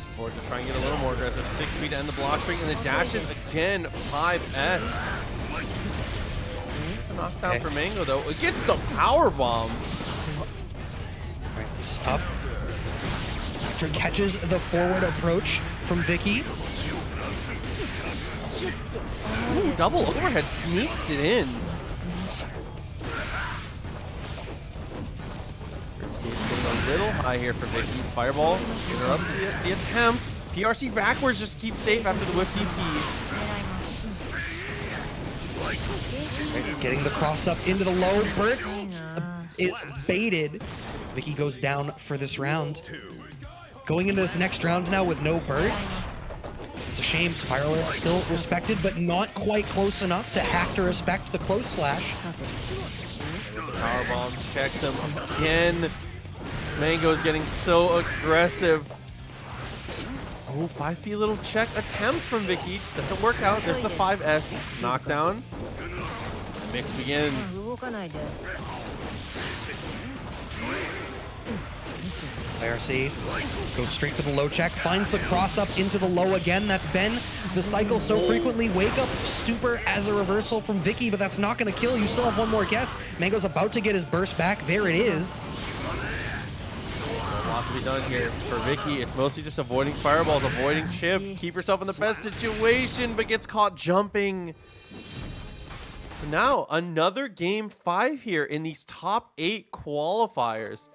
Speaker 2: Support just trying to get a little more aggressive. 6 feet to end the block string, and the dashes again. 5S. Knockdown for Mango though. It gets the power bomb.
Speaker 1: All right, this is tough. After catches the forward approach from Vicky.
Speaker 2: Ooh, double overhead sneaks it in. A little high here for Vicky. Fireball, interrupts the attempt. PRC backwards, just keep safe after the whip DP.
Speaker 1: Getting the cross up into the low. Burst is baited. Vicky goes down for this round. Going into this next round now with no burst. It's a shame. Spiraler still respected, but not quite close enough to have to respect the close slash.
Speaker 2: Powerbomb checks him again. Mango's getting so aggressive. Oh, 5P little check attempt from Vicky. Doesn't work out. There's the 5S knockdown. Mix begins.
Speaker 1: IRC goes straight for the low check, finds the cross up into the low again. That's been the cycle so frequently. Wake up super as a reversal from Vicky, but that's not going to kill. You still have one more guess. Mango's about to get his burst back. There it is.
Speaker 2: A lot to be done here for Vicky. It's mostly just avoiding fireballs, avoiding Chipp. Keep yourself in the best situation, but gets caught jumping. So now another game 5 here in these top 8 qualifiers.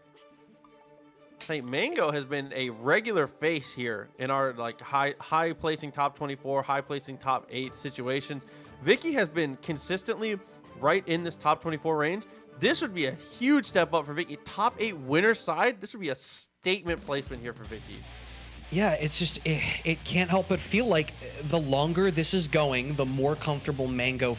Speaker 2: Like Mango has been a regular face here in our like high placing top 24, high placing top 8 situations. Vicky has been consistently right in this top 24 range. This would be a huge step up for Vicky. Top 8 winner side. This would be a statement placement here for Vicky.
Speaker 1: Yeah, it's just, it can't help but feel like the longer this is going, the more comfortable Mango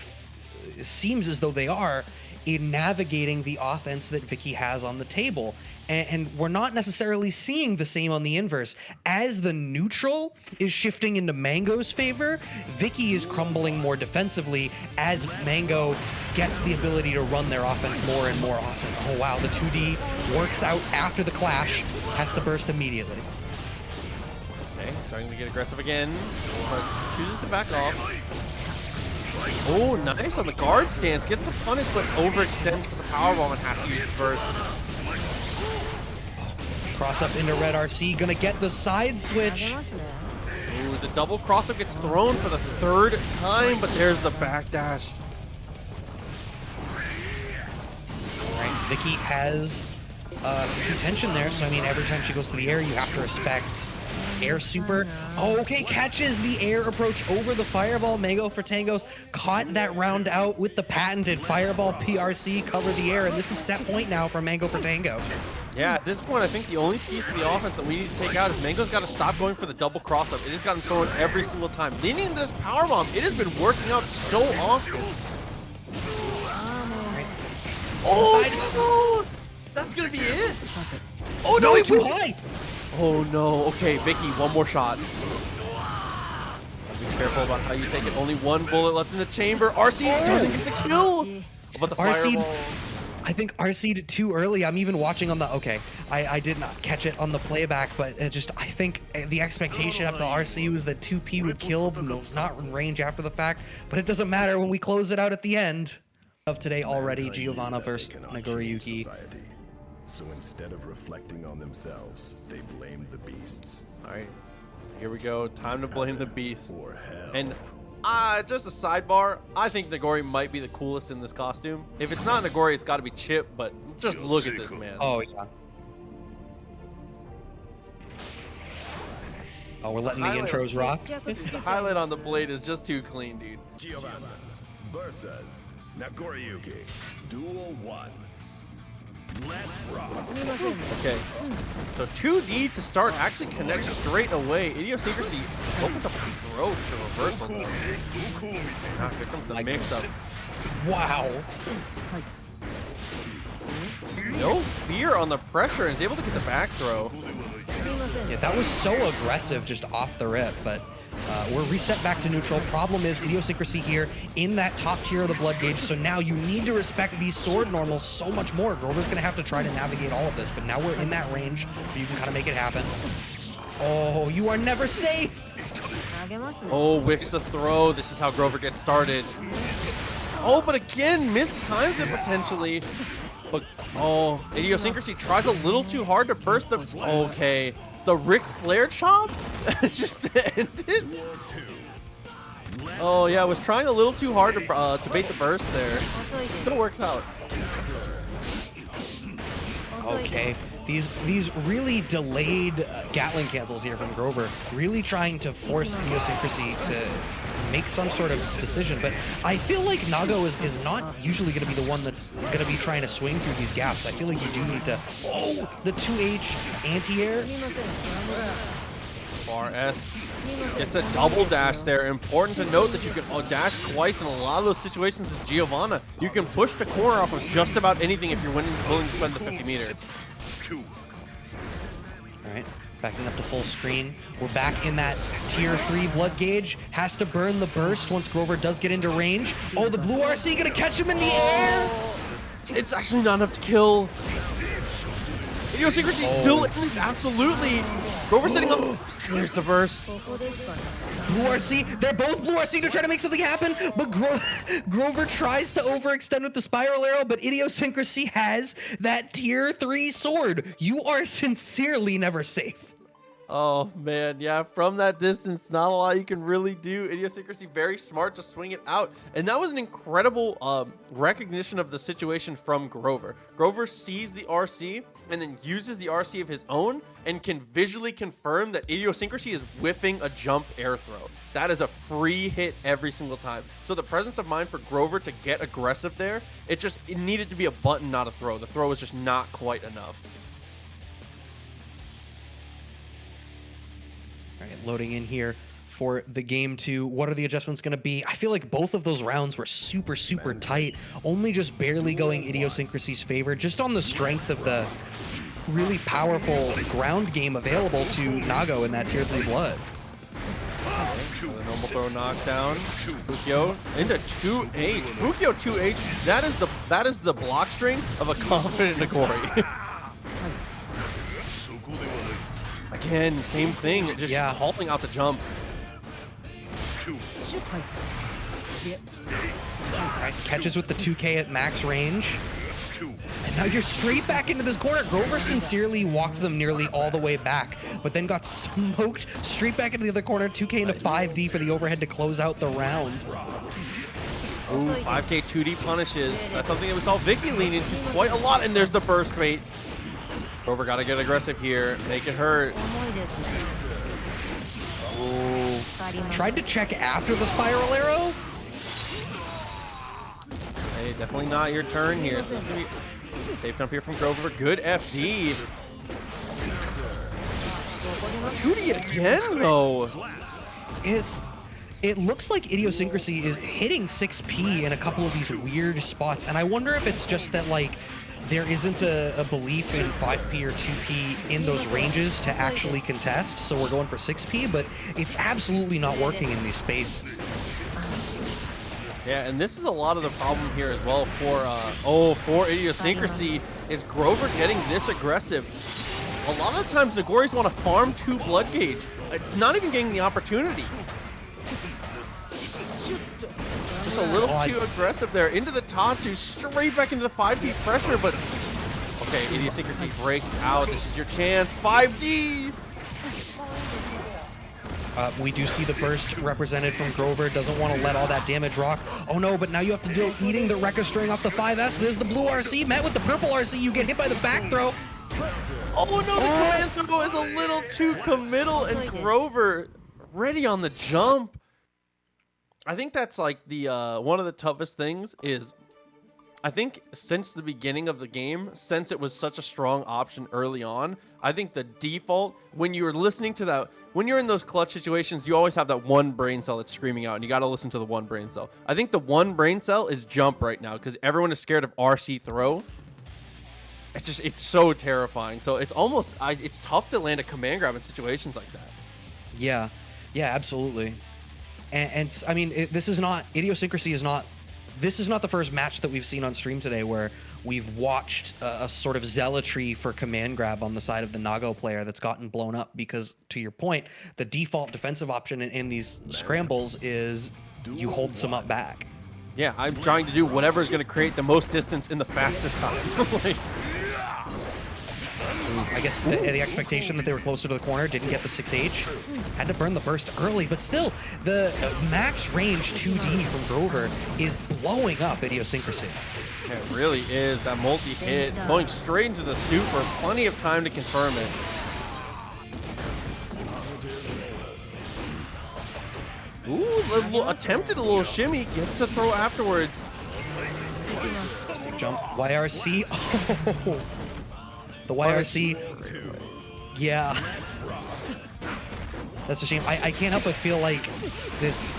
Speaker 1: seems as though they are in navigating the offense that Vicky has on the table. And we're not necessarily seeing the same on the inverse. As the neutral is shifting into Mango's favor, Vicky is crumbling more defensively as Mango gets the ability to run their offense more and more often. Oh wow, the 2D works out after the clash, has to burst immediately.
Speaker 2: Okay, starting to get aggressive again. But chooses to back off. Oh, nice on the guard stance. Gets the punish, but overextends to the powerbomb and has to use burst.
Speaker 1: Cross up into Red RC, gonna get the side switch.
Speaker 2: Ooh, the double cross up gets thrown for the 3rd time, but there's the backdash.
Speaker 1: Right, Vicky has contention there, so I mean, every time she goes to the air, you have to respect air super. Oh, okay, catches the air approach over the fireball. Mango for Tangos caught that round out with the patented fireball PRC, cover the air, and this is set point now for Mango for Tango.
Speaker 2: Yeah, at this point, I think the only piece of the offense that we need to take out is Mango's got to stop going for the double cross-up. It has gotten thrown every single time. Leaning into this powerbomb, it has been working out so often.
Speaker 4: Oh, no! That's gonna be it!
Speaker 1: Oh no, he too high!
Speaker 2: Oh no, okay, Vicky, one more shot. Be careful about how you take it. Only one bullet left in the chamber. RC doesn't get the kill! But the fireball...
Speaker 1: I think RC'd it too early. I'm even watching on the, okay, I did not catch it on the playback, but it just, I think the expectation of the RC was that 2P would kill, but it was not in range after the fact. But it doesn't matter when we close it out at the end of today already. Giovanna versus Nagoriyuki.
Speaker 3: So instead of reflecting on themselves, they blame the beasts.
Speaker 2: All right, here we go. Time to blame the beast.
Speaker 3: For hell.
Speaker 2: And just a sidebar, I think Nagori might be the coolest in this costume. If it's not Nagori, it's got to be Chipp, but just look at this man.
Speaker 1: Oh, yeah. Oh, we're letting the intros rock.
Speaker 2: The highlight on the blade is just too clean, dude.
Speaker 3: Giovanna versus Nagoriyuki. Duel 1. Let's rock.
Speaker 2: Okay, so 2D to start actually connects straight away. Idiosyncrasy opens up a throw to reversal. Ah, here comes the mix-up.
Speaker 1: Wow.
Speaker 2: No fear on the pressure and is able to get the back throw.
Speaker 1: Yeah, that was so aggressive just off the rip, but we're reset back to neutral. Problem is Idiosyncrasy here in that top tier of the blood gauge, so now you need to respect these sword normals so much more. Grover's gonna have to try to navigate all of this, but now we're in that range where you can kind of make it happen. Oh, you are never safe!
Speaker 2: Oh, whiffs the throw. This is how Grover gets started. Oh, but again, mistimes it potentially. But, oh, Idiosyncrasy tries a little too hard to burst the... Okay. The Ric Flair chop? It's just ended. Oh yeah, I was trying a little too hard to bait the burst there. It still works out.
Speaker 1: Okay, these really delayed Gatling cancels here from Grover, really trying to force Idiosyncrasy to make some sort of decision, but I feel like Nago is not usually going to be the one that's going to be trying to swing through these gaps. I feel like you do need to... Oh, the 2H anti-air.
Speaker 2: RS. It's a double dash there. Important to note that you can dash twice in a lot of those situations as Giovanna. You can push the corner off of just about anything if you're willing to spend the 50 meter.
Speaker 1: All right, backing up to full screen. We're back in that tier 3 blood gauge. Has to burn the burst once Grover does get into range. Oh, the blue RC gonna catch him in the air.
Speaker 2: It's actually not enough to kill. Idiosyncrasy still is absolutely. Grover setting up. There's the burst.
Speaker 1: Blue RC, they're both Blue RC to try to make something happen, but Grover tries to overextend with the spiral arrow, but Idiosyncrasy has that tier 3 sword. You are sincerely never safe.
Speaker 2: Oh man, yeah, from that distance, not a lot you can really do. Idiosyncrasy very smart to swing it out. And that was an incredible recognition of the situation from Grover. Grover sees the RC and then uses the RC of his own and can visually confirm that Idiosyncrasy is whiffing a jump air throw. That is a free hit every single time. So the presence of mind for Grover to get aggressive there, it needed to be a button, not a throw. The throw was just not quite enough.
Speaker 1: All right, loading in here for the game 2. What are the adjustments going to be? I feel like both of those rounds were super, super tight, only just barely going Idiosyncrasy's favor, just on the strength of the really powerful ground game available to Nago in that tier 3 blood.
Speaker 2: The normal throw knockdown. Fukyo into 2H. Fukyo 2H. That is the block strength of a confident Nagori. Again, same thing. Just calling out the jumps.
Speaker 1: Right, catches with the 2K at max range. And now you're straight back into this corner. Grover sincerely walked them nearly all the way back, but then got smoked straight back into the other corner. 2K into 5D for the overhead to close out the round.
Speaker 2: Ooh, 5K 2D punishes. That's something that we saw Vicky lean into quite a lot, and there's the burst bait. Grover gotta get aggressive here, make it hurt. Ooh.
Speaker 1: Tried to check after the spiral arrow.
Speaker 2: Hey, definitely not your turn here. So safe jump here from Grover. Good FD. 2D again, though.
Speaker 1: It looks like Idiosyncrasy is hitting 6P in a couple of these weird spots, and I wonder if it's just that, like, there isn't a belief in 5P or 2P in those ranges to actually contest, so we're going for 6P, but it's absolutely not working in these spaces.
Speaker 2: Yeah, and this is a lot of the problem here as well for Idiosyncrasy, is Grover getting this aggressive. A lot of the times Nagoris want to farm 2 blood gauge, not even getting the opportunity. Just a little too aggressive there. Into the Tatsu, straight back into the 5D pressure, but okay, Idiosyncrasy breaks out. This is your chance. 5D!
Speaker 1: We do see the burst represented from Grover. Doesn't want to let all that damage rock. Oh no, but now you have to deal eating the Rekka string off the 5S. There's the blue RC met with the purple RC. You get hit by the back throw.
Speaker 2: Oh no, the command throw is a little too committal, and Grover ready on the jump. I think that's like the one of the toughest things is, I think since the beginning of the game, since it was such a strong option early on, I think the default, when you're listening to that, when you're in those clutch situations, you always have that one brain cell that's screaming out, and you got to listen to the one brain cell. I think the one brain cell is jump right now, because everyone is scared of RC throw. It's so terrifying. So it's almost, it's tough to land a command grab in situations like that.
Speaker 1: Yeah, absolutely. And I mean, this is not, Idiosyncrasy is not, this is not the first match that we've seen on stream today where we've watched a sort of zealotry for command grab on the side of the Nago player that's gotten blown up because, to your point, the default defensive option in these scrambles is you hold some up back.
Speaker 2: Yeah, I'm trying to do whatever is going to create the most distance in the fastest time. Like,
Speaker 1: I guess the expectation that they were closer to the corner, didn't get the 6H, had to burn the burst early, but still, the max range 2D from Grover is blowing up Idiosyncrasy.
Speaker 2: it really is. That multi-hit going straight into the super. Plenty of time to confirm it. Ooh, attempted a little shimmy, gets the throw afterwards.
Speaker 1: Jump, YRC, oh. The YRC, yeah. That's a shame. I can't help but feel like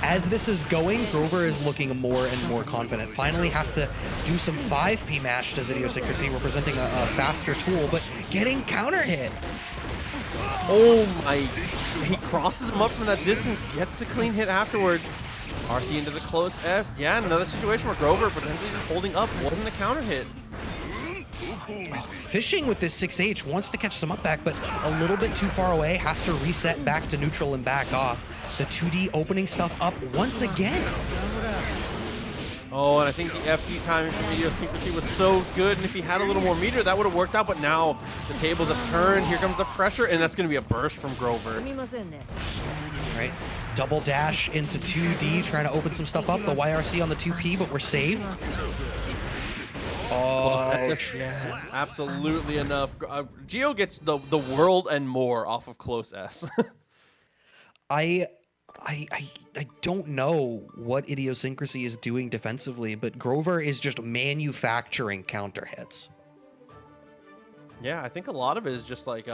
Speaker 1: as this is going, Grover is looking more and more confident. Finally has to do some 5P mash as Idiosyncrasy, representing a faster tool, but getting counter hit.
Speaker 2: Oh my, he crosses him up from that distance, gets the clean hit afterwards. RC into the close S. Yeah, another situation where Grover potentially just holding up, wasn't a counter hit.
Speaker 1: Fishing with this 6H, wants to catch some up back, but a little bit too far away, has to reset back to neutral and back off. The 2D opening stuff up once again.
Speaker 2: Oh, and I think the FD timing from Idiosyncrasy was so good, and if he had a little more meter, that would have worked out, but now the tables have turned, here comes the pressure, and that's going to be a burst from Grover.
Speaker 1: Right, double dash into 2D, trying to open some stuff up. The YRC on the 2P, but we're safe. Oh,
Speaker 2: yes, absolutely enough. Geo gets the world and more off of close S.
Speaker 1: I don't know what Idiosyncrasy is doing defensively, but Grover is just manufacturing counter hits.
Speaker 2: Yeah, I think a lot of it is just like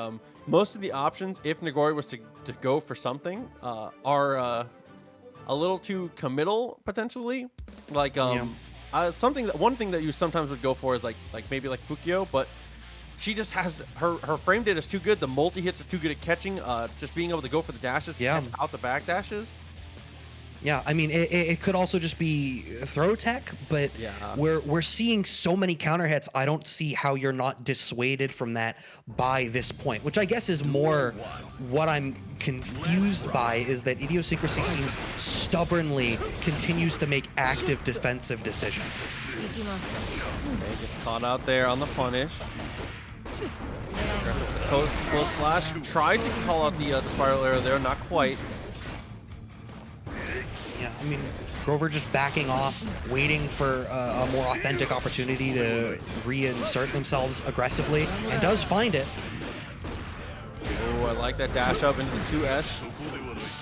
Speaker 2: most of the options, if Nagori was to go for something, are a little too committal potentially. Like one thing that you sometimes would go for is like maybe like Fukio, but she just has her frame data is too good. The multi hits are too good at catching. Just being able to go for the dashes to catch out the back dashes.
Speaker 1: Yeah, I mean, it could also just be throw tech, but we're seeing so many counter hits. I don't see how you're not dissuaded from that by this point, which I guess is more what I'm confused by is that Idiosyncrasy seems stubbornly continues to make active defensive decisions.
Speaker 2: Okay, gets caught out there on the punish. Aggressive with the close slash. Tried to call out the spiral arrow there, not quite.
Speaker 1: Yeah, I mean, Grover just backing off, waiting for a more authentic opportunity to reinsert themselves aggressively, and does find it.
Speaker 2: Oh, I like that dash up into the 2S.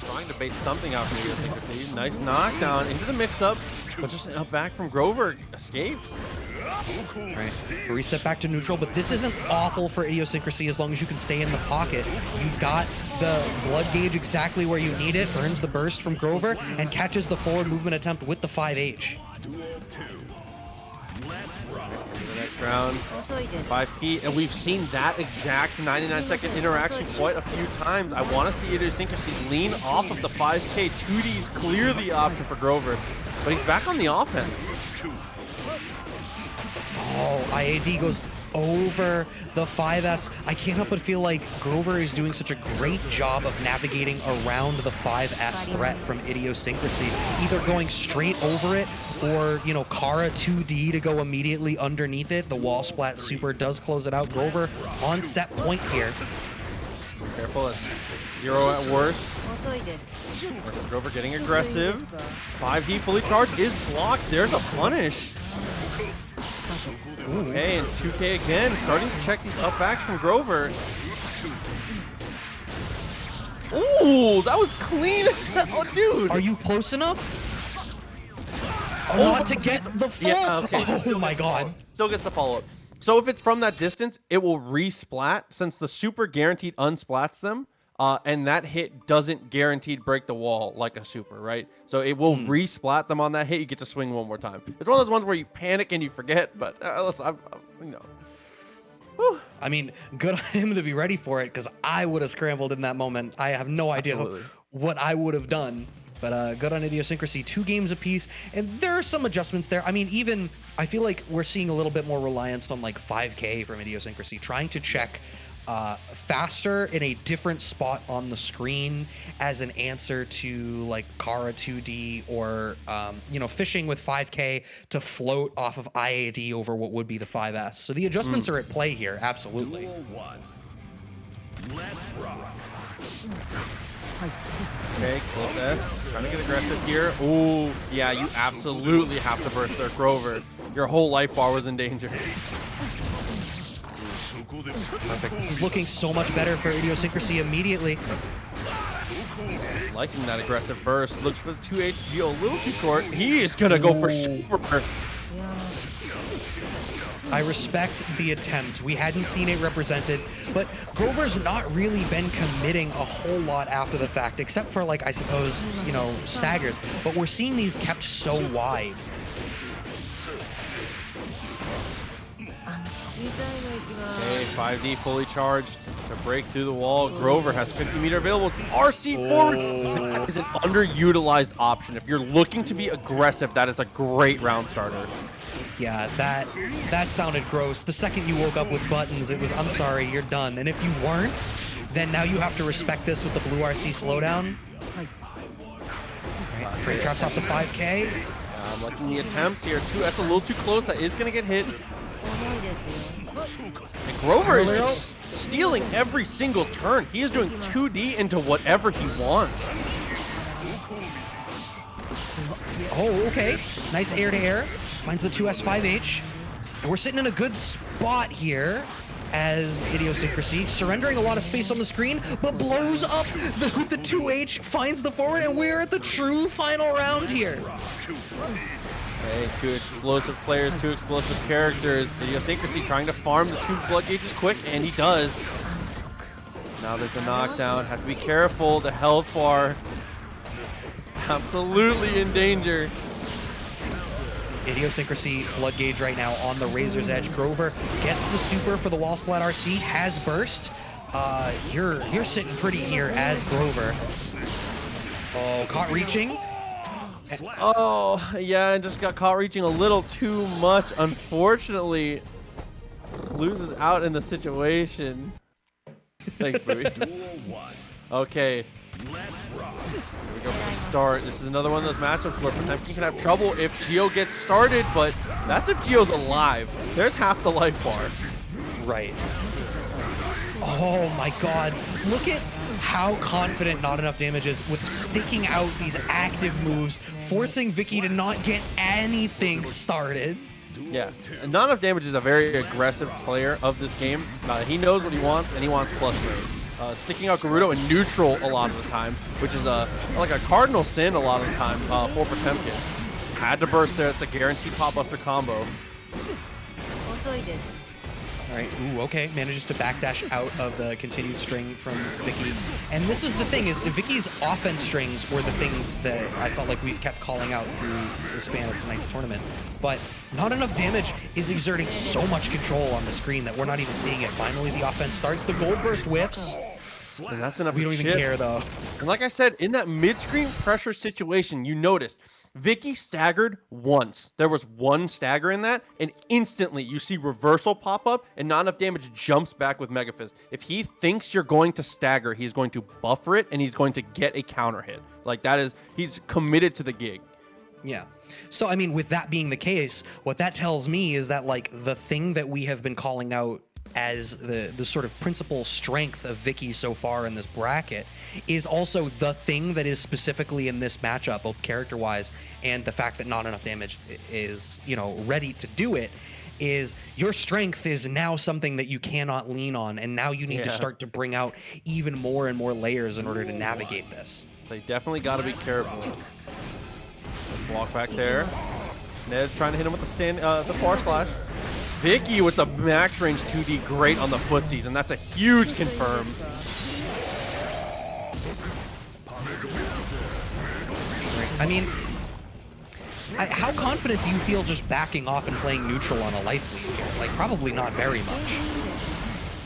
Speaker 2: Trying to bait something out from Idiosyncrasy. Nice knockdown into the mix-up, but just back from Grover escapes.
Speaker 1: Right. Reset back to neutral, but this isn't awful for Idiosyncrasy as long as you can stay in the pocket. You've got the blood gauge exactly where you need it, earns the burst from Grover, and catches the forward movement attempt with the 5H.
Speaker 2: The next round, 5P, and we've seen that exact 99-second interaction quite a few times. I want to see Idiosyncrasy lean off of the 5K. 2Ds clear the option for Grover, but he's back on the offense.
Speaker 1: Oh, IAD goes over the 5S. I can't help but feel like Grover is doing such a great job of navigating around the 5S threat from Idiosyncrasy, either going straight over it or, you know, Kara 2D to go immediately underneath it. The wall splat super does close it out. Grover on set point here.
Speaker 2: Careful, that's 0 at worst. Grover getting aggressive. 5D fully charged is blocked. There's a punish. Okay, and 2K again, starting to check these up backs from Grover. Ooh, that was clean as hell. Oh, dude.
Speaker 1: Are you close enough? Not to get the full.
Speaker 2: Yeah, okay.
Speaker 1: Oh my god.
Speaker 2: Still gets the follow-up. So if it's from that distance, it will re-splat since the super guaranteed unsplats them. And that hit doesn't guaranteed break the wall like a super, right? So it will re-splat them on that hit. You get to swing one more time. It's one of those ones where you panic and you forget, but listen, you know. Whew.
Speaker 1: I mean, good on him to be ready for it, because I would have scrambled in that moment. I have no idea what I would have done. But good on Idiosyncrasy, 2 games apiece, and there are some adjustments there. I mean, even I feel like we're seeing a little bit more reliance on like 5K from Idiosyncrasy, trying to check faster in a different spot on the screen as an answer to like Kara 2D or you know, fishing with 5K to float off of IAD over what would be the 5S. So the adjustments are at play here, absolutely.
Speaker 3: Let's rock.
Speaker 2: Okay, close S. Trying to get aggressive here. Ooh, yeah, you absolutely have to burst their Grover. Your whole life bar was in danger.
Speaker 1: Perfect. This is looking so much better for Idiosyncrasy immediately.
Speaker 2: Liking that aggressive burst. Looks for the 2HG a little too short. He is going to go for super.
Speaker 1: I respect the attempt. We hadn't seen it represented, but Grover's not really been committing a whole lot after the fact, except for, like, I suppose, you know, staggers. But we're seeing these kept so wide.
Speaker 2: Okay, 5D fully charged to break through the wall. Grover has 50 meter available. RC forward. That is an underutilized option. If you're looking to be aggressive, that is a great round starter.
Speaker 1: Yeah, that sounded gross. The second you woke up with buttons, it was, I'm sorry, you're done. And if you weren't, then now you have to respect this with the blue RC slowdown. Right, frame traps off the 5K.
Speaker 2: I'm liking the attempts here. 2S a little too close. That is going to get hit. And Grover is just stealing every single turn. He is doing 2D into whatever he wants.
Speaker 1: Oh, okay. Nice air-to-air. Finds the 2S 5H. And we're sitting in a good spot here as Idiosyncrasy, surrendering a lot of space on the screen, but blows up with the 2H, finds the forward, and we're at the true final round here.
Speaker 2: Okay, 2 explosive players, 2 explosive characters. Idiosyncrasy trying to farm the 2 blood gauges quick, and he does. Now there's a knockdown. Have to be careful. The health bar is absolutely in danger.
Speaker 1: Idiosyncrasy blood gauge right now on the razor's edge. Grover gets the super for the wall splat RC, has burst. You're sitting pretty here as Grover. Oh, caught reaching.
Speaker 2: Oh, yeah, and just got caught reaching a little too much. Unfortunately, loses out in the situation. Thanks, Booey. Okay. So we go for the start. This is another one of those matchups where Potemkin can have trouble if Geo gets started, but that's if Geo's alive. There's half the life bar.
Speaker 1: Right. Oh my god. Look at how confident Not Enough Damage is with staking out these active moves, forcing Vicky to not get anything started.
Speaker 2: Yeah, and Not Enough Damage is a very aggressive player of this game. He knows what he wants, and he wants plus range. Sticking out Gerudo in neutral a lot of the time, which is like a cardinal sin a lot of the time for Potemkin. Had to burst there. It's a guaranteed pop buster combo.
Speaker 1: All right, ooh, okay, manages to backdash out of the continued string from Vicky. And this is the thing, is Vicky's offense strings were the things that I felt like we've kept calling out through the span of tonight's tournament. But Not Enough Damage is exerting so much control on the screen that we're not even seeing it. Finally, the offense starts. The gold burst whiffs.
Speaker 2: And that's enough.
Speaker 1: We don't even care, though.
Speaker 2: And like I said, in that mid-screen pressure situation, you noticed Vicky staggered once. There was one stagger in that, and instantly you see reversal pop up, and Not Enough Damage jumps back with Mega Fist. If he thinks you're going to stagger, he's going to buffer it, and he's going to get a counter hit. Like, that is, he's committed to the gig.
Speaker 1: Yeah. So, I mean, with that being the case, what that tells me is that, like, the thing that we have been calling out as the sort of principal strength of Vicky so far in this bracket is also the thing that is specifically in this matchup, both character-wise and the fact that Not Enough Damage is, you know, ready to do it, is your strength is now something that you cannot lean on, and now you need to start to bring out even more and more layers in order to navigate this.
Speaker 2: They definitely got to be careful. Let's walk back there. Ned trying to hit him with the far slash. Vicky with the max range 2D, great on the footsies, and that's a huge confirm.
Speaker 1: I mean, how confident do you feel just backing off and playing neutral on a life lead here? Like, probably not very much.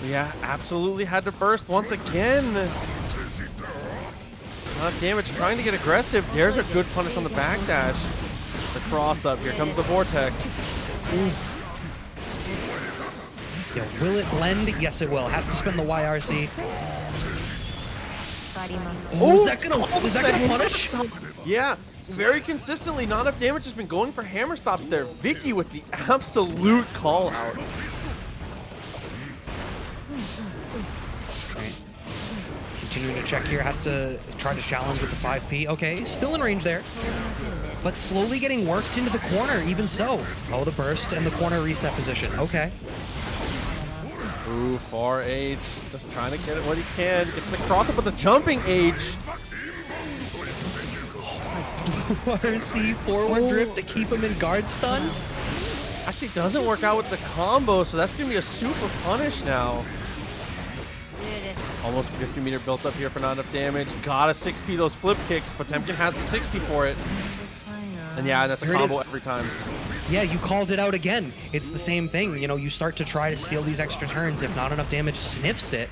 Speaker 2: Yeah, absolutely had to burst once again. Enough damage, trying to get aggressive. There's a good punish on the backdash. The cross up, here comes the vortex.
Speaker 1: Oof. Yeah, will it blend? Yes, it will. Has to spend the YRC. Oh, is that gonna punish?
Speaker 2: Yeah, very consistently, Not Enough Damage has been going for hammer stops there. Vicky with the absolute call out.
Speaker 1: Right. Continuing to check here, has to try to challenge with the 5P. Okay, still in range there, but slowly getting worked into the corner, even so. Oh, the burst and the corner reset position. Okay.
Speaker 2: Ooh, far H, just trying to get it what he can. It's the cross up with the jumping H.
Speaker 1: RC forward drip to keep him in guard stun.
Speaker 2: Actually doesn't work out with the combo, so that's gonna be a super punish now. Almost 50-meter built up here for Not Enough Damage. Gotta 6P those flip kicks. Potemkin has the 6P for it. And yeah, that's a combo every time.
Speaker 1: Yeah, you called it out again. It's the same thing. You know, you start to try to steal these extra turns. If Not Enough Damage sniffs it.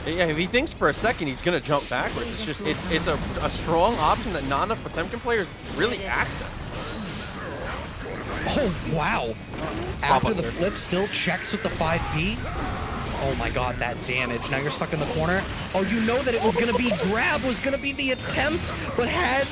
Speaker 2: Yeah, if he thinks for a second, he's gonna jump backwards. It's just, it's a strong option that not enough Potemkin players really access.
Speaker 1: Oh, wow. After the flip, still checks with the 5P. Oh my god, that damage. Now you're stuck in the corner. Oh, you know that it was gonna be grab, was gonna be the attempt, but had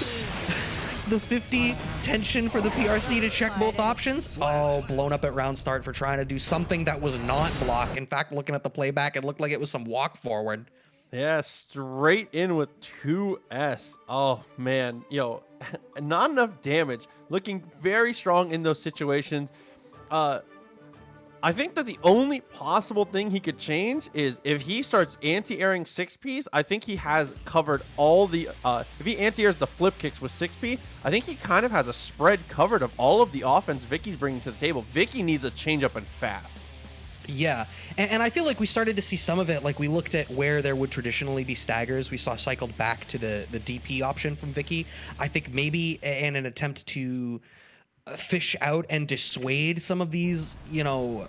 Speaker 1: the 50 tension for the PRC to check both options. Oh, blown up at round start for trying to do something that was not block. In fact, looking at the playback, it looked like it was some walk forward.
Speaker 2: Yeah, straight in with 2S. Oh, man. Yo, Not Enough Damage. Looking very strong in those situations. I think that the only possible thing he could change is if he starts anti-airing 6Ps. I think he has covered all the if he anti-airs the flip kicks with 6P, I think he kind of has a spread covered of all of the offense Vicky's bringing to the table. Vicky needs a change up and fast.
Speaker 1: Yeah, and I feel like we started to see some of it. Like we looked at where there would traditionally be staggers. We saw cycled back to the DP option from Vicky. I think maybe in an attempt to fish out and dissuade some of these, you know,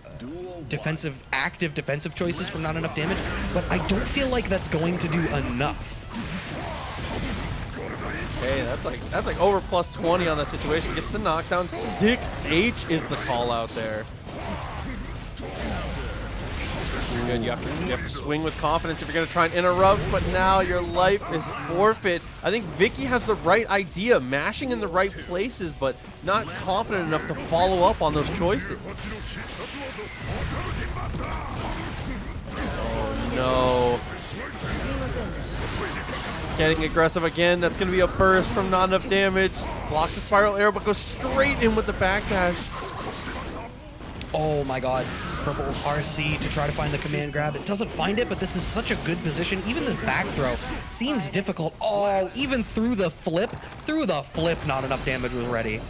Speaker 1: active defensive choices from not enough damage. But I don't feel like that's going to do enough.
Speaker 2: Hey, that's like over plus 20 on that situation. Gets the knockdown. 6H is the call out there. You're good. You have to swing with confidence if you're going to try and interrupt, but now your life is forfeit. I think Vicky has the right idea, mashing in the right places, but not confident enough to follow up on those choices. Oh no. Getting aggressive again. That's going to be a burst from not enough damage. Blocks the spiral arrow, but goes straight in with the backdash.
Speaker 1: Oh my god. Purple RC to try to find the command grab. It doesn't find it, but this is such a good position. Even this back throw seems difficult. Oh, even through the flip, not enough damage was ready.